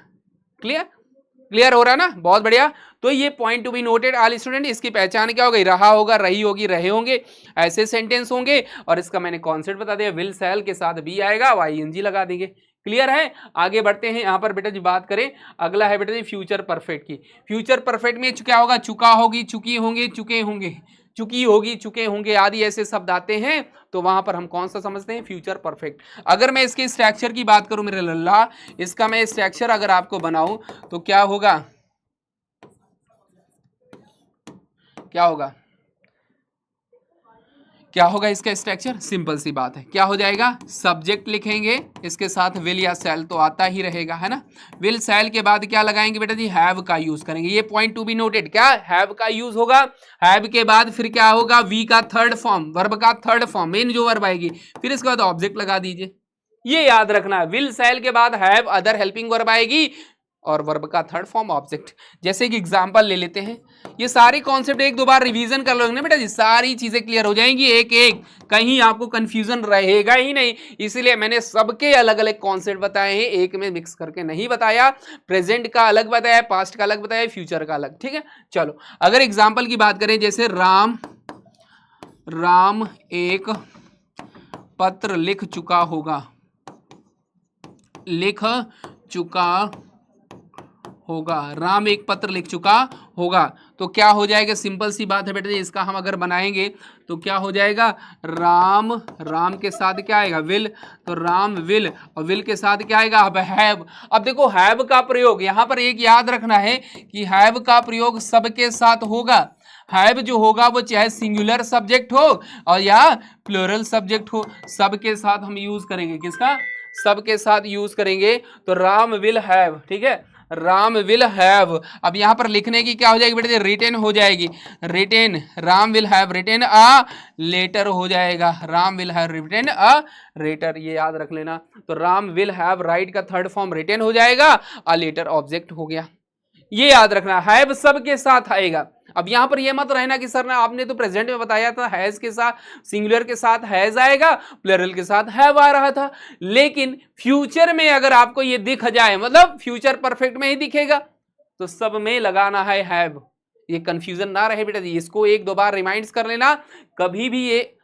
क्लियर हो रहा ना, बहुत बढ़िया। तो ये point two be noted all student. इसकी पहचान क्या हो गई, रहा होगा, रही होगी, रहे होंगे, ऐसे सेंटेंस होंगे। और इसका मैंने कॉन्सेप्ट बता दिया, विल सेल के साथ बी आएगा, आईएनजी लगा देंगे। क्लियर है, आगे बढ़ते हैं। यहाँ पर बेटा जी बात करें, अगला है बेटा जी फ्यूचर परफेक्ट की। फ्यूचर परफेक्ट में क्या होगा, चुका होगी, चुकी होंगे, चुके होंगे, चुकी होगी, चुके होंगे आदि ऐसे शब्द आते हैं, तो वहां पर हम कौन सा समझते हैं, फ्यूचर परफेक्ट। अगर मैं इसके स्ट्रक्चर की बात करूं मेरे लल्ला, इसका मैं स्ट्रक्चर अगर आपको बनाऊं तो क्या होगा, क्या होगा इसका स्ट्रक्चर, सिंपल सी बात है, क्या हो जाएगा, सब्जेक्ट लिखेंगे, इसके साथ विल या सेल तो आता ही रहेगा, है ना। विल सेल के बाद क्या लगाएंगे बेटा जी, हैव का यूज करेंगे। ये पॉइंट टू बी नोटेड, क्या हैव का यूज होगा। हैव के बाद फिर क्या होगा, वी का थर्ड फॉर्म, वर्ब का थर्ड फॉर्म, मेन जो वर्ब आएगी, फिर इसके बाद ऑब्जेक्ट लगा दीजिए। ये याद रखना है, विल सेल के बाद हैव अदर हेल्पिंग वर्ब आएगी और वर्ब का थर्ड फॉर्म ऑब्जेक्ट। जैसे कि एग्जांपल ले लेते हैं, ये सारी कॉन्सेप्ट एक दो बार रिवीजन कर लोगे ना बेटा जी, सारी चीजें क्लियर हो जाएंगी एक एक, कहीं आपको कंफ्यूजन रहेगा ही नहीं। इसलिए मैंने सबके अलग अलग कॉन्सेप्ट बताए हैं, एक में मिक्स करके नहीं बताया। प्रेजेंट का अलग बताया, पास्ट का अलग बताया, फ्यूचर का अलग। ठीक है, चलो अगर एग्जाम्पल की बात करें, जैसे राम एक पत्र लिख चुका होगा, राम एक पत्र लिख चुका होगा, तो क्या हो जाएगा, सिंपल सी बात है बेटा जी, इसका हम अगर बनाएंगे तो क्या हो जाएगा, राम के साथ क्या आएगा, विल, तो राम विल, और विल के साथ क्या आएगा, अब हैव। अब देखो हैव का प्रयोग यहां पर एक याद रखना है कि हैव का प्रयोग सबके साथ होगा। हैव जो होगा वो चाहे सिंगुलर सब्जेक्ट हो और या प्लूरल सब्जेक्ट हो, सबके साथ हम यूज करेंगे, किसका, सबके साथ यूज करेंगे। तो राम विल हैव, ठीक है, राम विल हैव। अब यहां पर लिखने की क्या हो जाएगी बेटे, रिटेन हो जाएगी, written, Ram will have written a letter हो जाएगा, Ram will have written a letter, ये याद रख लेना। तो राम विल हैव राइट का थर्ड फॉर्म रिटेन हो जाएगा, अ लेटर ऑब्जेक्ट हो गया, ये याद रखना। हैव सबके साथ आएगा, अब यहां पर यह मत रहना कि सर ना आपने तो प्रेजेंट में बताया था हैज के साथ, सिंगुलर के साथ हैज आएगा, प्लूरल के साथ हैव आ रहा था, लेकिन फ्यूचर में अगर आपको ये दिख जाए, मतलब फ्यूचर परफेक्ट में ही दिखेगा, तो सब में लगाना है हैव। ये कंफ्यूजन ना रहे बेटा जी, इसको एक दो बार रिमाइंड कर लेना। कभी भी ये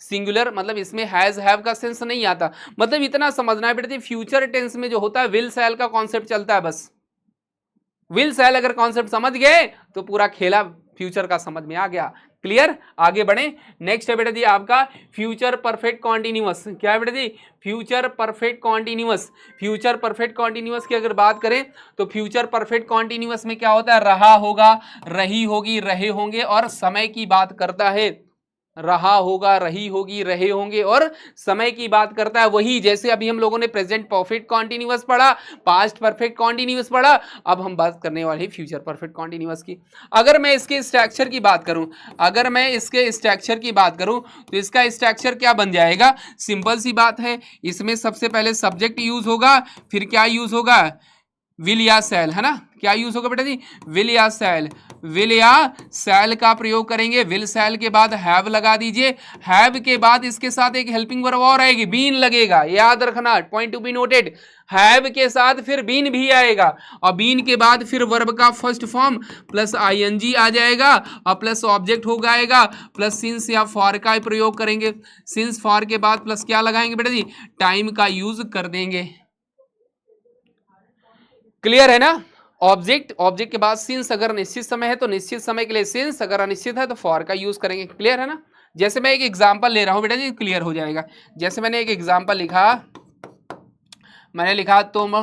सिंगुलर मतलब इसमें हैज हैव का सेंस नहीं आता। मतलब इतना समझना है बेटा जी, फ्यूचर टेंस में जो होता है विल शैल का कॉन्सेप्ट चलता है बस। विल शैल अगर कॉन्सेप्ट समझ गए तो पूरा खेला फ्यूचर का समझ में आ गया। क्लियर, आगे बढ़े। नेक्स्ट है बेटा जी आपका फ्यूचर परफेक्ट कॉन्टिन्यूअस। क्या है बेटा जी? Future perfect continuous. Future perfect continuous की अगर बात करें तो फ्यूचर परफेक्ट कॉन्टिन्यूअस में क्या होता है? रहा होगा, रही होगी, रहे होंगे और समय की बात करता है। रहा होगा, रही होगी, रहे होंगे और समय की बात करता है। वही जैसे अभी हम लोगों ने प्रेजेंट परफेक्ट कॉन्टिन्यूअस पढ़ा, पास्ट परफेक्ट कॉन्टिन्यूअस पढ़ा, अब हम बात करने वाले हैं फ्यूचर परफेक्ट कॉन्टिन्यूअस की। अगर मैं इसके स्ट्रक्चर की बात करूं, अगर मैं इसके स्ट्रक्चर की बात करूं तो इसका स्ट्रक्चर क्या बन जाएगा? सिंपल सी बात है, इसमें सबसे पहले सब्जेक्ट यूज होगा, फिर क्या यूज होगा? विल या शैल, है ना? क्या यूज होगा बेटा जी? विल या शैल। विल या शैल का प्रयोग करेंगे। विल शैल के बाद हैव लगा दीजिए। हैव के बाद इसके साथ एक हेल्पिंग वर्ब और आएगी, बीन लगेगा, याद रखना, point two be noted. Have के साथ फिर बीन भी आएगा और बीन के बाद फिर वर्ब का फर्स्ट फॉर्म प्लस आईएनजी आ जाएगा और प्लस ऑब्जेक्ट हो जाएगा, प्लस सिंस या फॉर का प्रयोग करेंगे। सिंस फॉर के बाद प्लस क्या लगाएंगे बेटा जी? टाइम का यूज कर देंगे। क्लियर है ना? ऑब्जेक्ट, ऑब्जेक्ट के बाद सिंस अगर निश्चित समय है तो निश्चित समय के लिए सिंस, अगर अनिश्चित है तो फॉर का यूज करेंगे। क्लियर है ना? जैसे मैं एक एग्जांपल ले रहा हूं बेटा जी, क्लियर हो जाएगा। जैसे मैंने एक एग्जांपल लिखा, मैंने लिखा तुम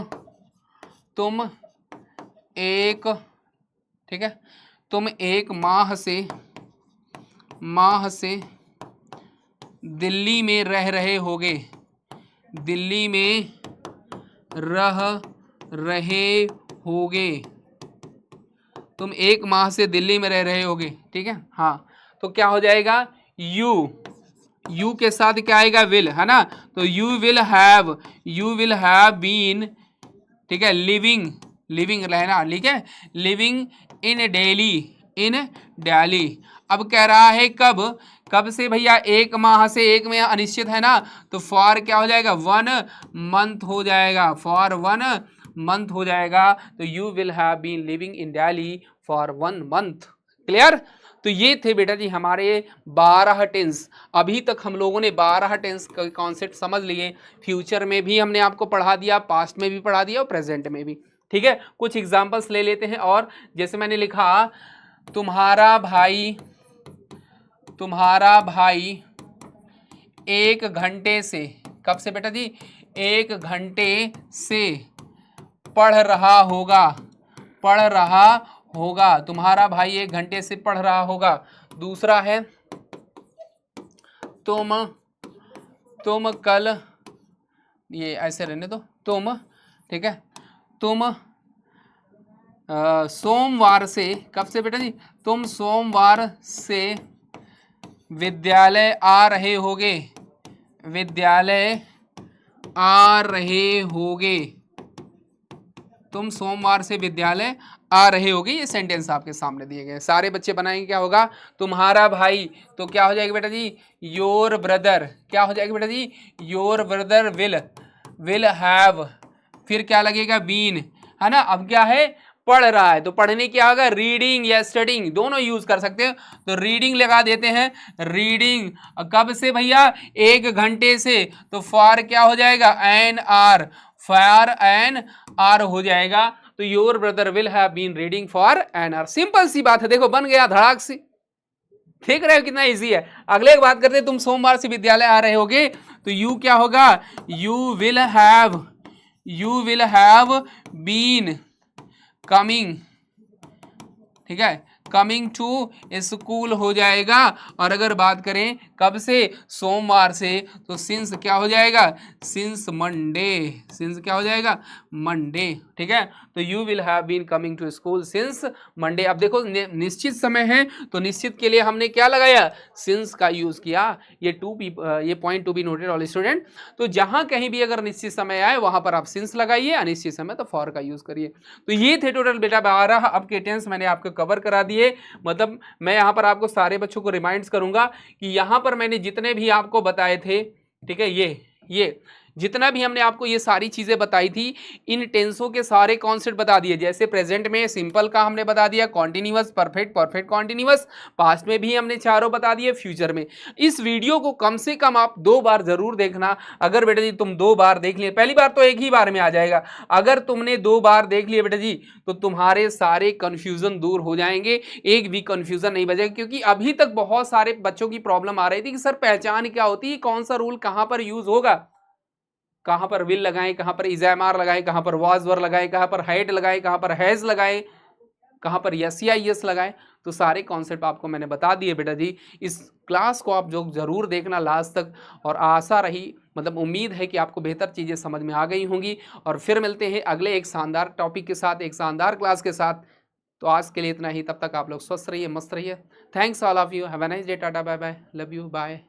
एक, ठीक है, तुम एक माह से दिल्ली में रह रहे होगे, दिल्ली में रह रहे होगे, तुम एक माह से दिल्ली में रह रहे होगे, ठीक है। हाँ, तो क्या हो जाएगा? यू के साथ क्या आएगा? विल, है ना? तो यू विल हैव बीन, ठीक है, लिविंग रहना, ठीक है, लिविंग इन दिल्ली। अब कह रहा है कब से भैया? एक माह से। एक में अनिश्चित है ना, तो फॉर क्या हो जाएगा? 1 मंथ हो जाएगा, फॉर 1 मंथ हो जाएगा। तो you will have been living in Delhi for 1 month. Clear? तो ये थे बेटा जी हमारे 12 टेंस। अभी तक हम लोगों ने 12 टेंस का कॉन्सेप्ट समझ लिए। फ्यूचर में भी हमने आपको पढ़ा दिया, पास्ट में भी पढ़ा दिया और प्रेजेंट में भी, ठीक है। कुछ एग्जांपल्स ले लेते हैं। और जैसे मैंने लिखा, तुम्हारा भाई 1 घंटे से, कब से बेटा जी? 1 घंटे से पढ़ रहा होगा। तुम्हारा भाई 1 घंटे से पढ़ रहा होगा। दूसरा है तुम कल, ये ऐसे रहने दो, तुम, ठीक है, तुम सोमवार से, कब से बेटा जी? तुम सोमवार से विद्यालय आ रहे होगे, तुम सोमवार से विद्यालय आ रहे होगे। ये सेंटेंस आपके सामने दिए गए, सारे बच्चे बनाएंगे। क्या होगा? तुम्हारा भाई, तो क्या हो जाएगा बेटा जी? Your brother. क्या हो जाएगा बेटा जी? योर ब्रदर विल हैव, फिर क्या लगेगा? बीन, है ना? अब क्या है? पढ़ रहा है, तो पढ़ने क्या होगा? रीडिंग या स्टडिंग, दोनों यूज कर सकते हो। तो रीडिंग लगा देते हैं, रीडिंग। कब से भैया? 1 घंटे से। तो फॉर क्या हो जाएगा? An hour, for an hour हो जाएगा। तो your brother will have been reading for an hour. Simple सी बात है, देखो बन गया धड़ाक से। देख रहे हो कितना इजी है। अगले बात करते हैं, तुम सोमवार से विद्यालय आ रहे होगे, तो यू क्या होगा? You will have been coming, ठीक है, कमिंग टू स्कूल हो जाएगा। और अगर बात करें कब से? सोमवार से, तो सिंस क्या हो जाएगा? सिंस मंडे, सिंस क्या हो जाएगा? मंडे, ठीक है। तो you will have been coming to school since Monday. अब देखो निश्चित समय है, तो निश्चित के लिए हमने क्या लगाया? सिंस का यूज किया। ये point two be noted all student. तो जहां कहीं भी अगर निश्चित समय आए वहां पर आप सिंस लगाइए, अनिश्चित समय तो फॉर का यूज करिए। तो ये थे टोटल बेटा 12 आपके टेंस मैंने आपको कवर करा दिए। लिए मतलब मैं यहाँ पर आपको सारे बच्चों को रिमाइंड्स करूंगा कि यहाँ पर मैंने जितने भी आपको बताए थे, ठीक है, ये जितना भी हमने आपको ये सारी चीजें बताई थी, इन टेंसों के सारे कॉन्सेप्ट बता दिए। जैसे प्रेजेंट में सिंपल का हमने बता दिया, continuous, perfect, perfect continuous, past में भी हमने चारों बता दिए, फ्यूचर में। इस वीडियो को कम से कम आप 2 बार जरूर देखना। अगर बेटा जी तुम 2 बार देख लिए, पहली बार तो एक ही बार में आ जाएगा, अगर तुमने 2 बार देख लिए बेटा जी तो तुम्हारे सारे कंफ्यूजन दूर हो जाएंगे, एक भी कंफ्यूजन नहीं बचेगा। क्योंकि अभी तक बहुत सारे बच्चों की प्रॉब्लम आ रही थी कि सर पहचान क्या होती है, कौन सा रूल कहां पर यूज होगा, कहां पर विल लगाएं, कहां पर इजएमआर लगाएं, कहां पर वाज वर लगाएं, कहां पर हैड लगाएं, कहां पर हैज लगाएं, कहां पर यस या यस लगाएं। तो सारे कॉन्सेप्ट आपको मैंने बता दिए बेटा जी। इस क्लास को आप जो जरूर देखना लास्ट तक, और आशा रही, मतलब उम्मीद है कि आपको बेहतर चीजें समझ में आ गई होंगी। और फिर मिलते हैं अगले एक शानदार टॉपिक के साथ, एक शानदार क्लास के साथ। तो आज के लिए इतना ही, तब तक आप लोग स्वस्थ रहिए, मस्त रहिए। Thanks all of you, have a nice day, tata bye bye, love you, bye.